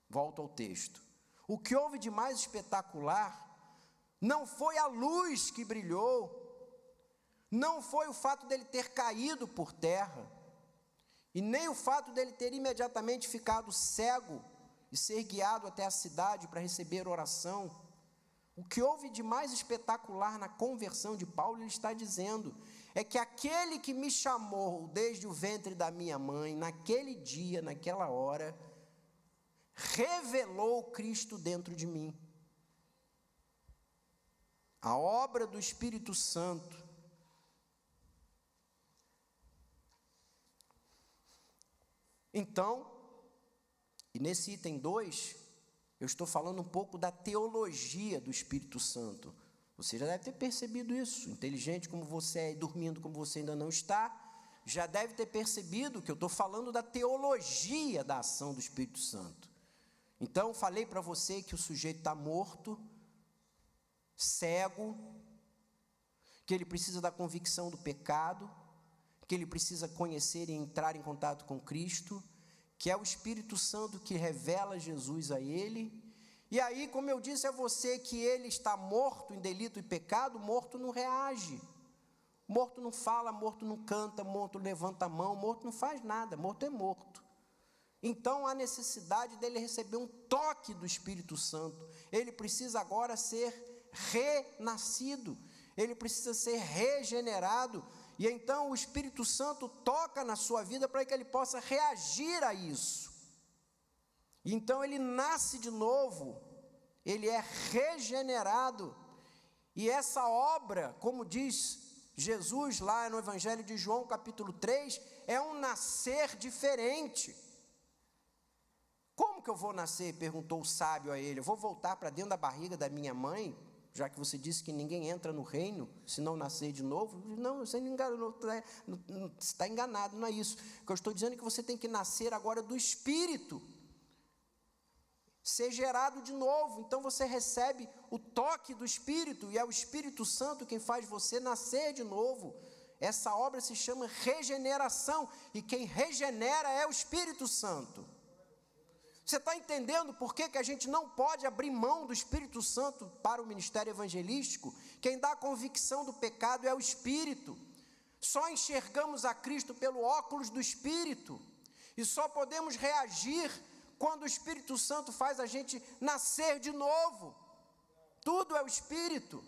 Volto ao texto. O que houve de mais espetacular não foi a luz que brilhou, não foi o fato dele ter caído por terra, e nem o fato dele ter imediatamente ficado cego e ser guiado até a cidade para receber oração. O que houve de mais espetacular na conversão de Paulo, ele está dizendo, é que aquele que me chamou desde o ventre da minha mãe, naquele dia, naquela hora, revelou Cristo dentro de mim. A obra do Espírito Santo. Então, e nesse item 2, eu estou falando um pouco da teologia do Espírito Santo. Você já deve ter percebido isso, inteligente como você é e dormindo como você ainda não está, já deve ter percebido que eu estou falando da teologia da ação do Espírito Santo. Então, falei para você que o sujeito está morto, cego, que ele precisa da convicção do pecado, que ele precisa conhecer e entrar em contato com Cristo, que é o Espírito Santo que revela Jesus a ele. E aí, como eu disse a você que ele está morto em delito e pecado, morto não reage, morto não fala, morto não canta, morto levanta a mão, morto não faz nada, morto é morto. Então, há necessidade dele receber um toque do Espírito Santo. Ele precisa agora ser renascido, ele precisa ser regenerado. E então o Espírito Santo toca na sua vida para que ele possa reagir a isso. E então ele nasce de novo, ele é regenerado. E essa obra, como diz Jesus lá no Evangelho de João, capítulo 3, é um nascer diferente. Como que eu vou nascer? Perguntou o sábio a ele. Eu vou voltar para dentro da barriga da minha mãe? Já que você disse que ninguém entra no reino se não nascer de novo. Não, você está enganado, não é isso. O que eu estou dizendo é que você tem que nascer agora do Espírito, ser gerado de novo. Então você recebe o toque do Espírito, e é o Espírito Santo quem faz você nascer de novo. Essa obra se chama regeneração, e quem regenera é o Espírito Santo. Você está entendendo por que a gente não pode abrir mão do Espírito Santo para o ministério evangelístico? Quem dá a convicção do pecado é o Espírito. Só enxergamos a Cristo pelo óculos do Espírito. E só podemos reagir quando o Espírito Santo faz a gente nascer de novo. Tudo é o Espírito.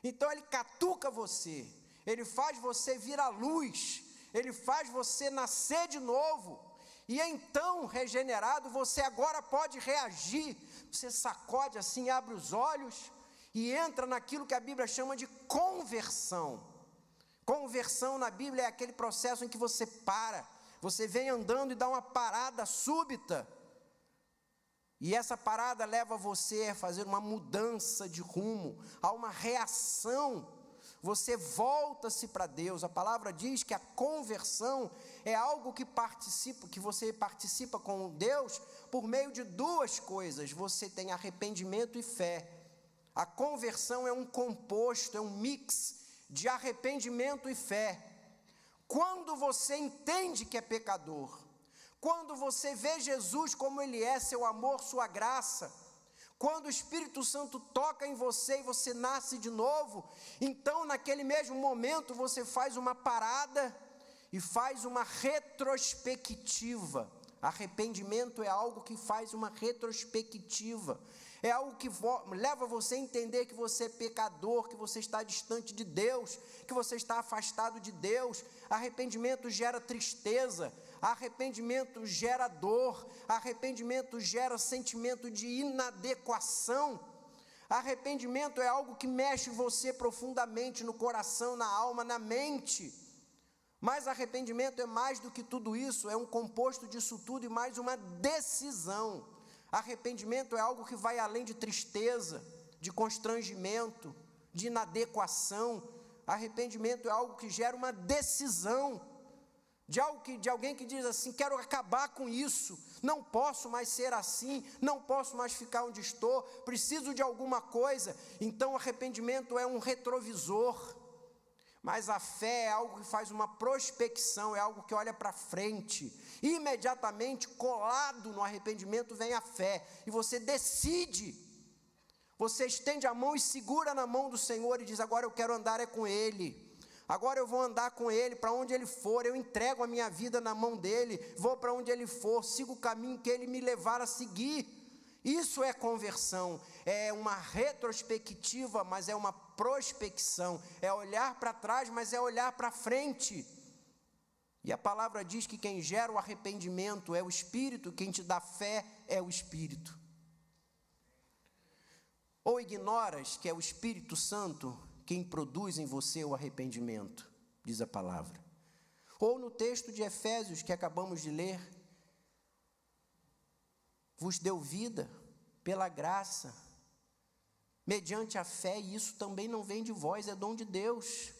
Então ele catuca você. Ele faz você vir à luz. Ele faz você nascer de novo. E então, regenerado, você agora pode reagir. Você sacode assim, abre os olhos e entra naquilo que a Bíblia chama de conversão. Conversão na Bíblia é aquele processo em que você para. Você vem andando e dá uma parada súbita. E essa parada leva você a fazer uma mudança de rumo, a uma reação. Você volta-se para Deus. A palavra diz que a conversão é algo que você participa com Deus por meio de duas coisas. Você tem arrependimento e fé. A conversão é um composto, é um mix de arrependimento e fé. Quando você entende que é pecador, quando você vê Jesus como Ele é, seu amor, sua graça, quando o Espírito Santo toca em você e você nasce de novo, então naquele mesmo momento você faz uma parada e faz uma retrospectiva. Arrependimento é algo que faz uma retrospectiva. É algo que leva você a entender que você é pecador, que você está distante de Deus, que você está afastado de Deus. Arrependimento gera tristeza, arrependimento gera dor, arrependimento gera sentimento de inadequação. Arrependimento é algo que mexe você profundamente no coração, na alma, na mente. Mas arrependimento é mais do que tudo isso, é um composto disso tudo e mais uma decisão. Arrependimento é algo que vai além de tristeza, de constrangimento, de inadequação. Arrependimento é algo que gera uma decisão, de alguém que diz assim: quero acabar com isso, não posso mais ser assim, não posso mais ficar onde estou, preciso de alguma coisa. Então o arrependimento é um retrovisor. Mas a fé é algo que faz uma prospecção, é algo que olha para frente. Imediatamente, colado no arrependimento, vem a fé. E você decide. Você estende a mão e segura na mão do Senhor e diz: agora eu quero andar é com Ele. Agora eu vou andar com Ele para onde Ele for. Eu entrego a minha vida na mão dEle. Vou para onde Ele for. Sigo o caminho que Ele me levar a seguir. Isso é conversão, é uma retrospectiva, mas é uma prospecção, é olhar para trás, mas é olhar para frente. E a palavra diz que quem gera o arrependimento é o Espírito, quem te dá fé é o Espírito. Ou ignoras que é o Espírito Santo quem produz em você o arrependimento, diz a palavra. Ou no texto de Efésios que acabamos de ler, vos deu vida pela graça, mediante a fé, e isso também não vem de vós, é dom de Deus.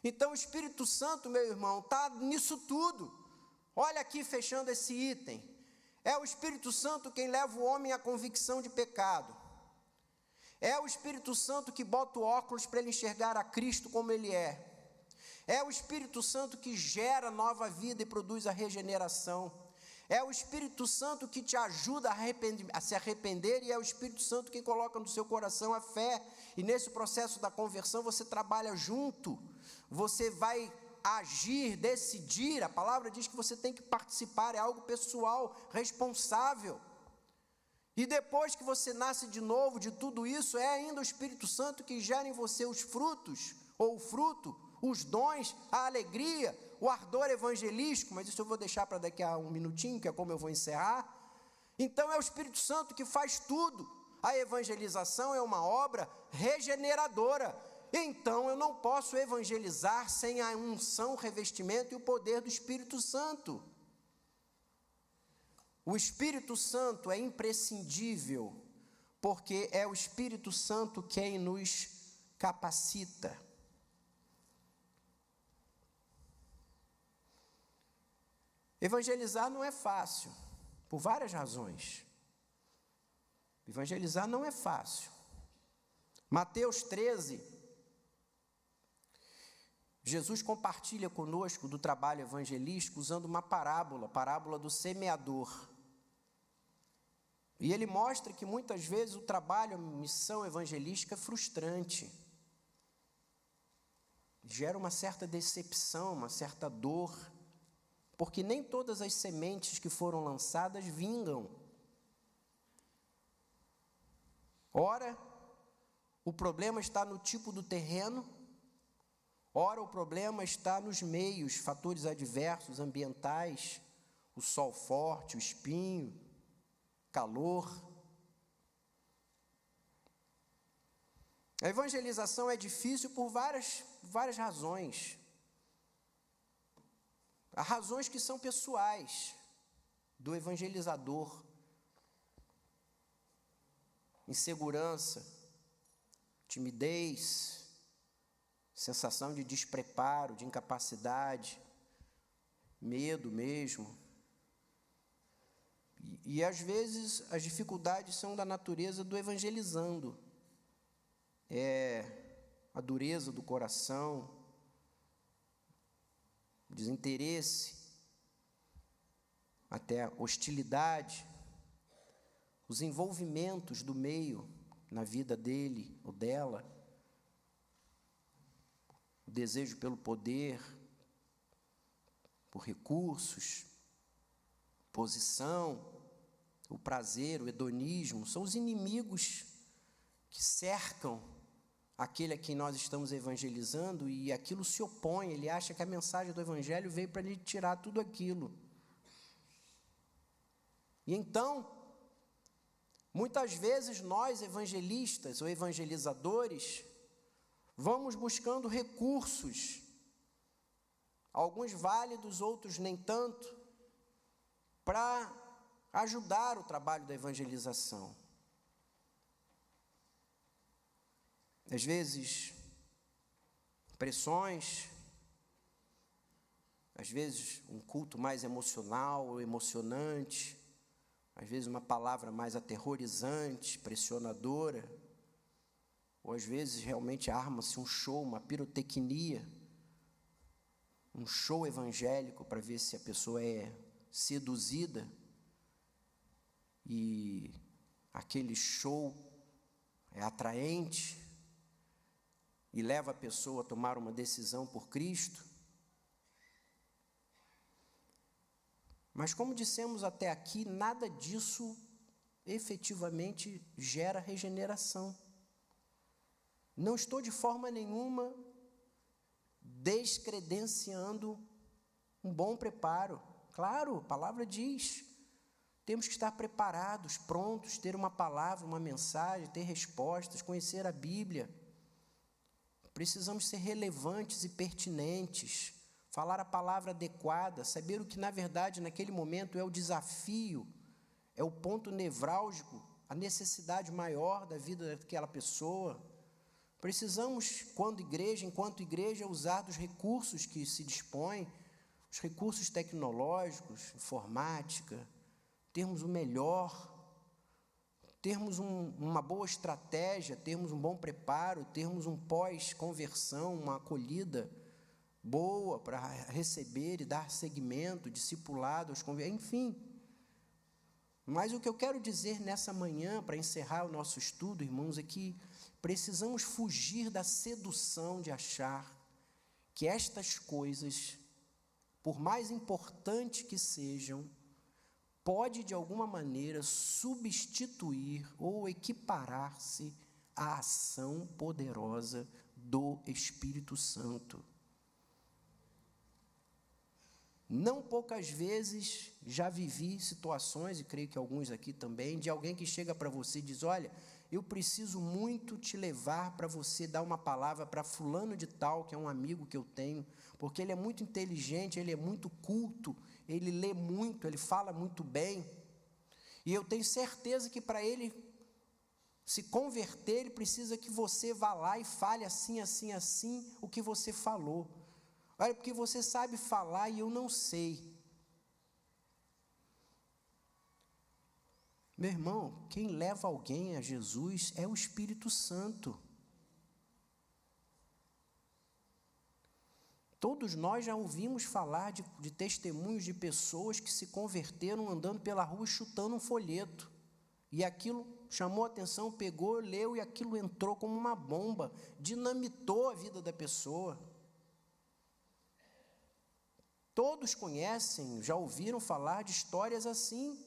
Então o Espírito Santo, meu irmão, está nisso tudo. Olha aqui, fechando esse item, é o Espírito Santo quem leva o homem à convicção de pecado, é o Espírito Santo que bota o óculos para ele enxergar a Cristo como Ele é o Espírito Santo que gera nova vida e produz a regeneração. É o Espírito Santo que te ajuda a se arrepender, e é o Espírito Santo quem coloca no seu coração a fé. E nesse processo da conversão você trabalha junto, você vai agir, decidir. A palavra diz que você tem que participar, é algo pessoal, responsável. E depois que você nasce de novo de tudo isso, é ainda o Espírito Santo que gera em você os frutos, ou o fruto, os dons, a alegria, o ardor evangelístico, mas isso eu vou deixar para daqui a um minutinho, que é como eu vou encerrar. Então é o Espírito Santo que faz tudo. A evangelização é uma obra regeneradora. Então eu não posso evangelizar sem a unção, o revestimento e o poder do Espírito Santo. O Espírito Santo é imprescindível, porque é o Espírito Santo quem nos capacita. Evangelizar não é fácil, por várias razões. Evangelizar não é fácil. Mateus 13, Jesus compartilha conosco do trabalho evangelístico usando uma parábola do semeador. E ele mostra que muitas vezes o trabalho, a missão evangelística é frustrante. Gera uma certa decepção, uma certa dor, porque nem todas as sementes que foram lançadas vingam. Ora, o problema está no tipo do terreno, ora o problema está nos meios, fatores adversos, ambientais, o sol forte, o espinho, calor. A evangelização é difícil por várias razões. Há razões que são pessoais do evangelizador. Insegurança, timidez, sensação de despreparo, de incapacidade, medo mesmo. E às vezes as dificuldades são da natureza do evangelizando. É a dureza do coração, desinteresse, até a hostilidade, os envolvimentos do meio na vida dele ou dela, o desejo pelo poder, por recursos, posição, o prazer, o hedonismo, são os inimigos que cercam aquele a quem nós estamos evangelizando, e aquilo se opõe, ele acha que a mensagem do evangelho veio para lhe tirar tudo aquilo. E então, Muitas vezes nós, evangelistas ou evangelizadores, vamos buscando recursos, alguns válidos, outros nem tanto, para ajudar o trabalho da evangelização. Às vezes, pressões, às vezes um culto mais emocional ou emocionante, às vezes uma palavra mais aterrorizante, pressionadora, ou às vezes realmente arma-se um show, uma pirotecnia, um show evangélico para ver se a pessoa é seduzida, e aquele show é atraente e leva a pessoa a tomar uma decisão por Cristo. Mas, como dissemos até aqui, nada disso efetivamente gera regeneração. Não estou de forma nenhuma descredenciando um bom preparo. Claro, a palavra diz, temos que estar preparados, prontos, ter uma palavra, uma mensagem, ter respostas, conhecer a Bíblia. Precisamos ser relevantes e pertinentes, falar a palavra adequada, saber o que, na verdade, naquele momento é o desafio, é o ponto nevrálgico, a necessidade maior da vida daquela pessoa. Precisamos, enquanto igreja, usar dos recursos que se dispõem, os recursos tecnológicos, informática, termos o melhor, termos uma boa estratégia, termos um bom preparo, termos um pós-conversão, uma acolhida boa para receber e dar seguimento, discipulado aos convertidos, enfim. Mas o que eu quero dizer nessa manhã, para encerrar o nosso estudo, irmãos, é que precisamos fugir da sedução de achar que estas coisas, por mais importantes que sejam, pode de alguma maneira substituir ou equiparar-se à ação poderosa do Espírito Santo. Não poucas vezes já vivi situações, e creio que alguns aqui também, de alguém que chega para você e diz: olha, eu preciso muito te levar para você dar uma palavra para fulano de tal, que é um amigo que eu tenho, porque ele é muito inteligente, ele é muito culto, ele lê muito, ele fala muito bem, e eu tenho certeza que para ele se converter, ele precisa que você vá lá e fale assim, assim, assim, o que você falou. Olha, porque você sabe falar e eu não sei. Meu irmão, quem leva alguém a Jesus é o Espírito Santo. Todos nós já ouvimos falar de testemunhos de pessoas que se converteram andando pela rua chutando um folheto. E aquilo chamou a atenção, pegou, leu, e aquilo entrou como uma bomba, dinamitou a vida da pessoa. Todos conhecem, já ouviram falar de histórias assim,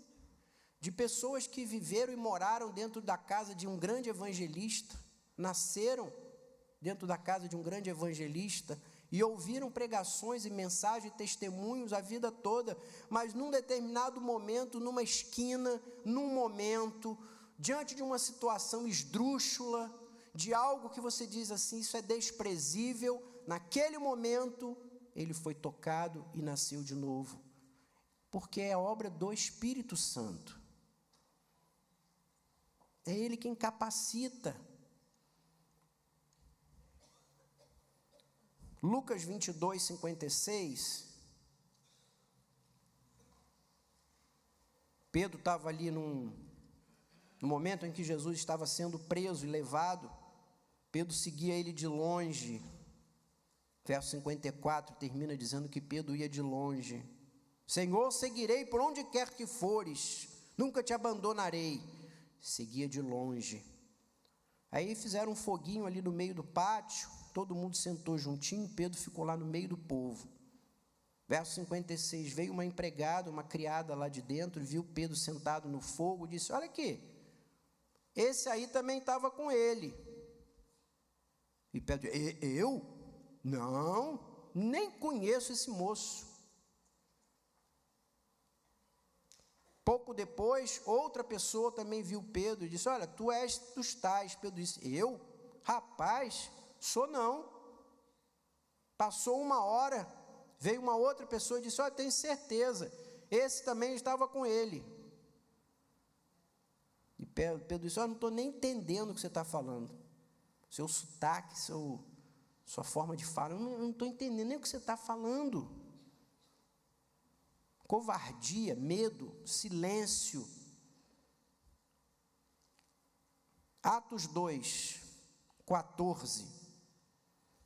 de pessoas que viveram e moraram dentro da casa de um grande evangelista, nasceram dentro da casa de um grande evangelista e ouviram pregações e mensagens e testemunhos a vida toda, mas num determinado momento, numa esquina, num momento, diante de uma situação esdrúxula, de algo que você diz assim, isso é desprezível, naquele momento ele foi tocado e nasceu de novo, porque é obra do Espírito Santo. É Ele quem capacita. Lucas 22, 56, Pedro estava ali no momento em que Jesus estava sendo preso e levado, Pedro seguia ele de longe. Verso 54 termina dizendo que Pedro ia de longe. Senhor, seguirei por onde quer que fores, nunca te abandonarei. Seguia de longe. Aí fizeram um foguinho ali no meio do pátio, todo mundo sentou juntinho, Pedro ficou lá no meio do povo. Verso 56, veio uma empregada, uma criada lá de dentro, viu Pedro sentado no fogo, disse: olha aqui, esse aí também estava com ele. E Pedro: eu? Não, nem conheço esse moço. Pouco depois, outra pessoa também viu Pedro e disse: olha, tu és dos tais. Pedro disse: eu? Rapaz, sou não. Passou uma hora, veio uma outra pessoa e disse: olha, tenho certeza, esse também estava com ele. E Pedro disse: olha, não estou nem entendendo o que você está falando. Seu sotaque, sua forma de fala, eu não estou entendendo nem o que você está falando. Covardia, medo, silêncio. Atos 2, 14.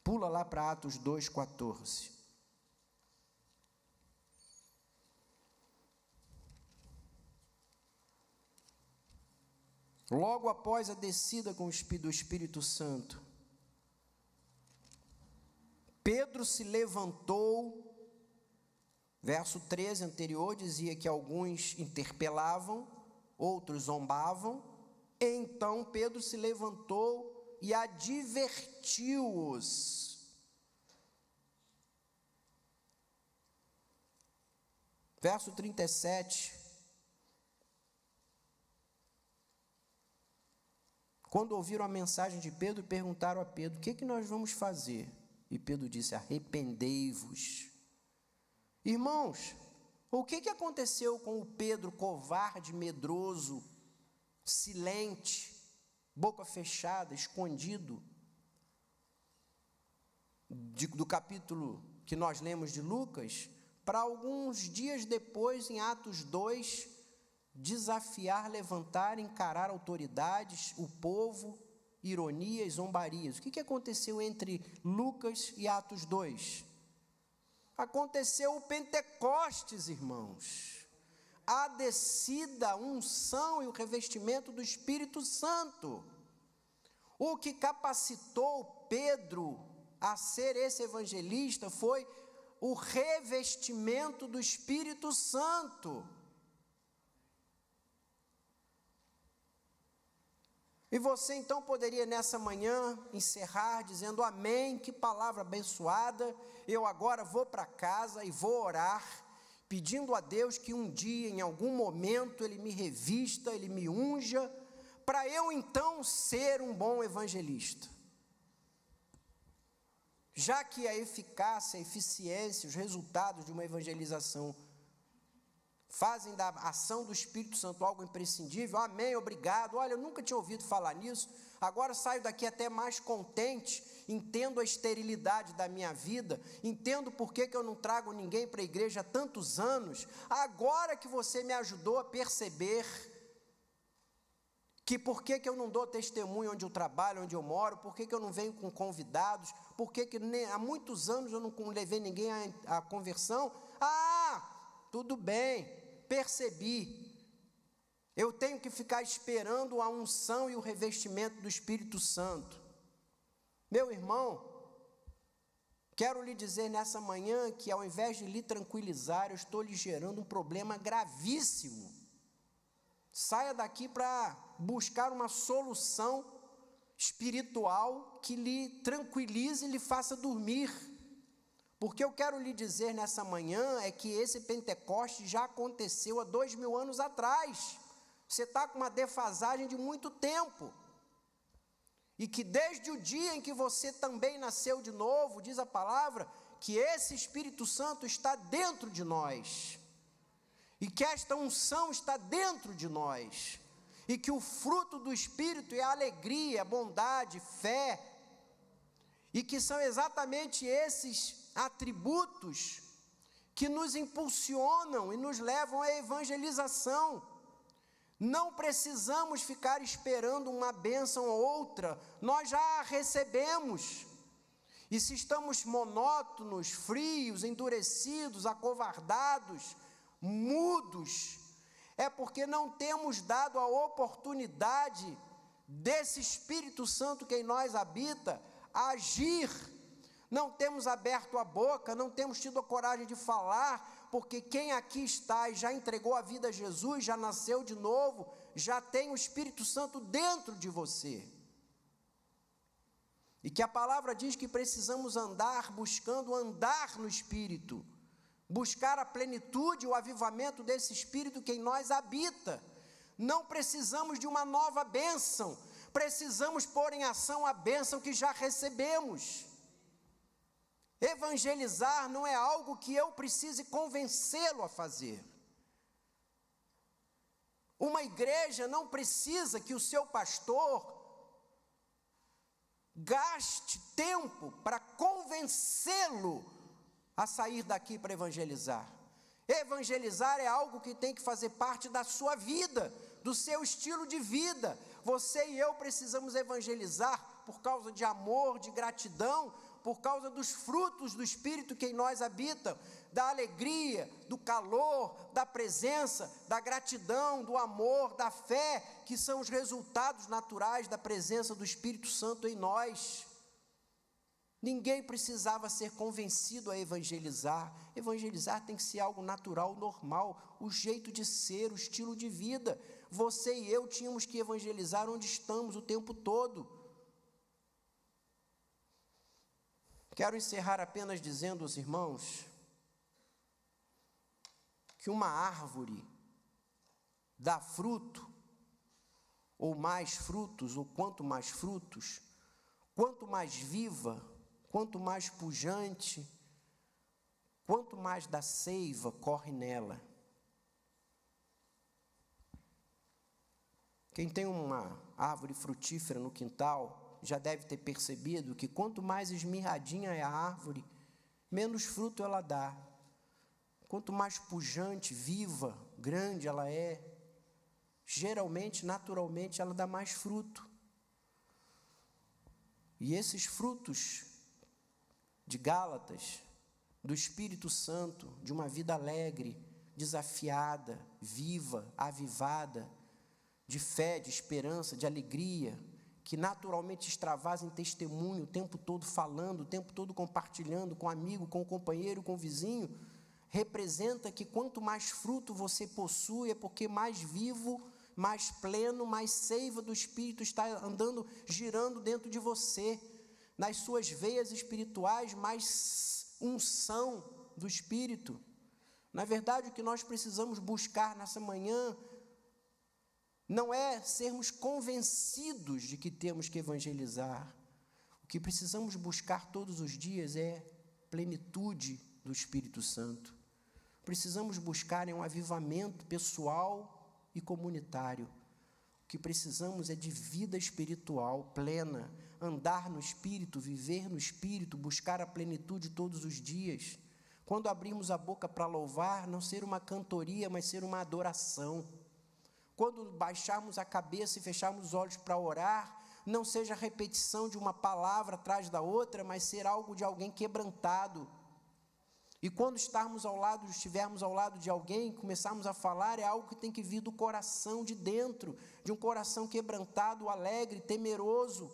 Pula lá para Atos 2, 14. Logo após a descida do Espírito Santo, Pedro se levantou. Verso 13 anterior dizia que alguns interpelavam, outros zombavam. Então Pedro se levantou e advertiu-os. Verso 37. Quando ouviram a mensagem de Pedro, perguntaram a Pedro: o que nós vamos fazer? E Pedro disse: arrependei-vos. Irmãos, o que aconteceu com o Pedro covarde, medroso, silente, boca fechada, escondido, do capítulo que nós lemos de Lucas, para alguns dias depois, em Atos 2, desafiar, levantar, encarar autoridades, o povo, ironias, zombarias? O que aconteceu entre Lucas e Atos 2? Aconteceu o Pentecostes, irmãos. A descida, a unção e o revestimento do Espírito Santo. O que capacitou Pedro a ser esse evangelista foi o revestimento do Espírito Santo. E você então poderia nessa manhã encerrar dizendo: amém, que palavra abençoada. Eu agora vou para casa e vou orar, pedindo a Deus que um dia, em algum momento, Ele me revista, Ele me unja, para eu então ser um bom evangelista. Já que a eficácia, a eficiência, os resultados de uma evangelização fazem da ação do Espírito Santo algo imprescindível, amém, obrigado. Olha, eu nunca tinha ouvido falar nisso, agora saio daqui até mais contente, entendo a esterilidade da minha vida, entendo por que eu não trago ninguém para a igreja há tantos anos, agora que você me ajudou a perceber que por que eu não dou testemunho onde eu trabalho, onde eu moro, por que eu não venho com convidados, por que há muitos anos eu não levei ninguém à conversão. Tudo bem, percebi. Eu tenho que ficar esperando a unção e o revestimento do Espírito Santo. Meu irmão, quero lhe dizer nessa manhã que ao invés de lhe tranquilizar, eu estou lhe gerando um problema gravíssimo. Saia daqui para buscar uma solução espiritual que lhe tranquilize e lhe faça dormir. Porque eu quero lhe dizer nessa manhã é que esse Pentecostes já aconteceu há 2000 anos atrás. Você está com uma defasagem de muito tempo. E que desde o dia em que você também nasceu de novo, diz a palavra, que esse Espírito Santo está dentro de nós. E que esta unção está dentro de nós. E que o fruto do Espírito é a alegria, a bondade, fé. E que são exatamente esses atributos que nos impulsionam e nos levam à evangelização. Não precisamos ficar esperando uma bênção ou outra, nós já a recebemos. E se estamos monótonos, frios, endurecidos, acovardados, mudos, é porque não temos dado a oportunidade desse Espírito Santo que em nós habita agir. Não temos aberto a boca, não temos tido a coragem de falar, porque quem aqui está e já entregou a vida a Jesus, já nasceu de novo, já tem o Espírito Santo dentro de você. E que a palavra diz que precisamos andar, buscando andar no Espírito, buscar a plenitude, o avivamento desse Espírito que em nós habita. Não precisamos de uma nova bênção, precisamos pôr em ação a bênção que já recebemos. Evangelizar não é algo que eu precise convencê-lo a fazer. Uma igreja não precisa que o seu pastor gaste tempo para convencê-lo a sair daqui para evangelizar. Evangelizar é algo que tem que fazer parte da sua vida, do seu estilo de vida. Você e eu precisamos evangelizar por causa de amor, de gratidão, por causa dos frutos do Espírito que em nós habita, da alegria, do calor, da presença, da gratidão, do amor, da fé, que são os resultados naturais da presença do Espírito Santo em nós. Ninguém precisava ser convencido a evangelizar. Evangelizar tem que ser algo natural, normal, o jeito de ser, o estilo de vida. Você e eu tínhamos que evangelizar onde estamos o tempo todo. Quero encerrar apenas dizendo aos irmãos que uma árvore dá fruto, ou mais frutos, ou quanto mais frutos, quanto mais viva, quanto mais pujante, quanto mais da seiva corre nela. Quem tem uma árvore frutífera no quintal já deve ter percebido que quanto mais esmirradinha é a árvore, menos fruto ela dá. Quanto mais pujante, viva, grande ela é, geralmente, naturalmente, ela dá mais fruto. E esses frutos de Gálatas, do Espírito Santo, de uma vida alegre, desafiada, viva, avivada, de fé, de esperança, de alegria, que naturalmente extravasa em testemunho, o tempo todo falando, o tempo todo compartilhando com amigo, com companheiro, com vizinho, representa que quanto mais fruto você possui, é porque mais vivo, mais pleno, mais seiva do Espírito está andando, girando dentro de você. Nas suas veias espirituais, mais unção do Espírito. Na verdade, o que nós precisamos buscar nessa manhã não é sermos convencidos de que temos que evangelizar. O que precisamos buscar todos os dias é plenitude do Espírito Santo. Precisamos buscar um avivamento pessoal e comunitário. O que precisamos é de vida espiritual plena, andar no Espírito, viver no Espírito, buscar a plenitude todos os dias. Quando abrimos a boca para louvar, não ser uma cantoria, mas ser uma adoração. Quando baixarmos a cabeça e fecharmos os olhos para orar, não seja a repetição de uma palavra atrás da outra, mas ser algo de alguém quebrantado. E quando estivermos ao lado de alguém, começarmos a falar, é algo que tem que vir do coração de dentro, de um coração quebrantado, alegre, temeroso,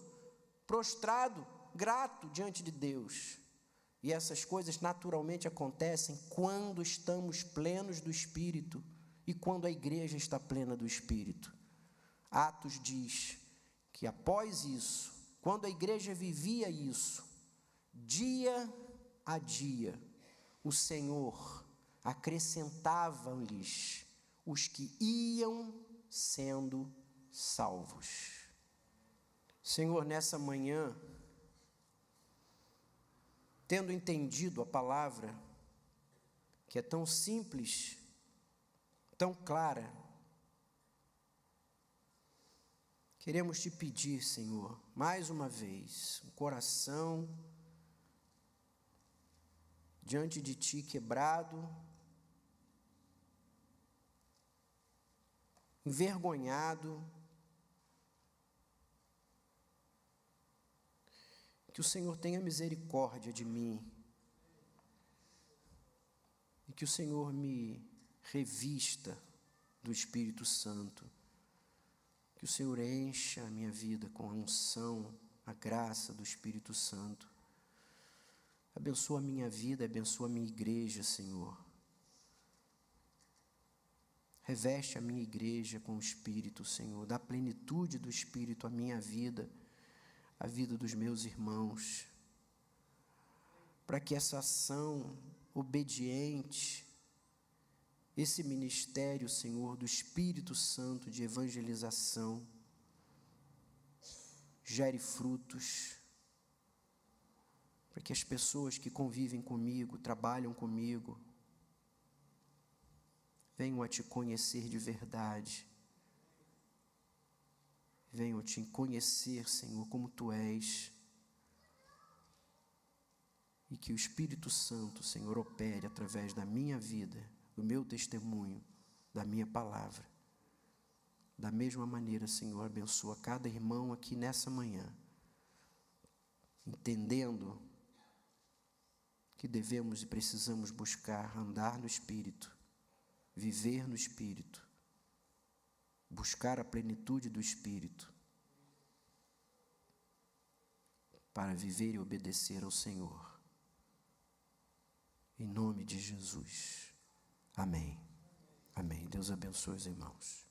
prostrado, grato diante de Deus. E essas coisas naturalmente acontecem quando estamos plenos do Espírito e quando a igreja está plena do Espírito. Atos diz que após isso, quando a igreja vivia isso, dia a dia, o Senhor acrescentava-lhes os que iam sendo salvos. Senhor, nessa manhã, tendo entendido a palavra, que é tão simples, tão clara, queremos te pedir, Senhor, mais uma vez, um coração diante de ti quebrado, envergonhado, que o Senhor tenha misericórdia de mim e que o Senhor me revista do Espírito Santo, que o Senhor encha a minha vida com a unção, a graça do Espírito Santo. Abençoa a minha vida, abençoa a minha igreja, Senhor. Reveste a minha igreja com o Espírito, Senhor. Dá plenitude do Espírito à minha vida, à vida dos meus irmãos, para que essa ação obediente. Esse ministério, Senhor, do Espírito Santo de evangelização, gere frutos, para que as pessoas que convivem comigo, trabalham comigo, venham a te conhecer de verdade, venham a te conhecer, Senhor, como Tu és, e que o Espírito Santo, Senhor, opere através da minha vida, do meu testemunho, da minha palavra. Da mesma maneira, Senhor, abençoa cada irmão aqui nessa manhã, entendendo que devemos e precisamos buscar andar no Espírito, viver no Espírito, buscar a plenitude do Espírito, para viver e obedecer ao Senhor. Em nome de Jesus. Amém. Amém. Deus abençoe os irmãos.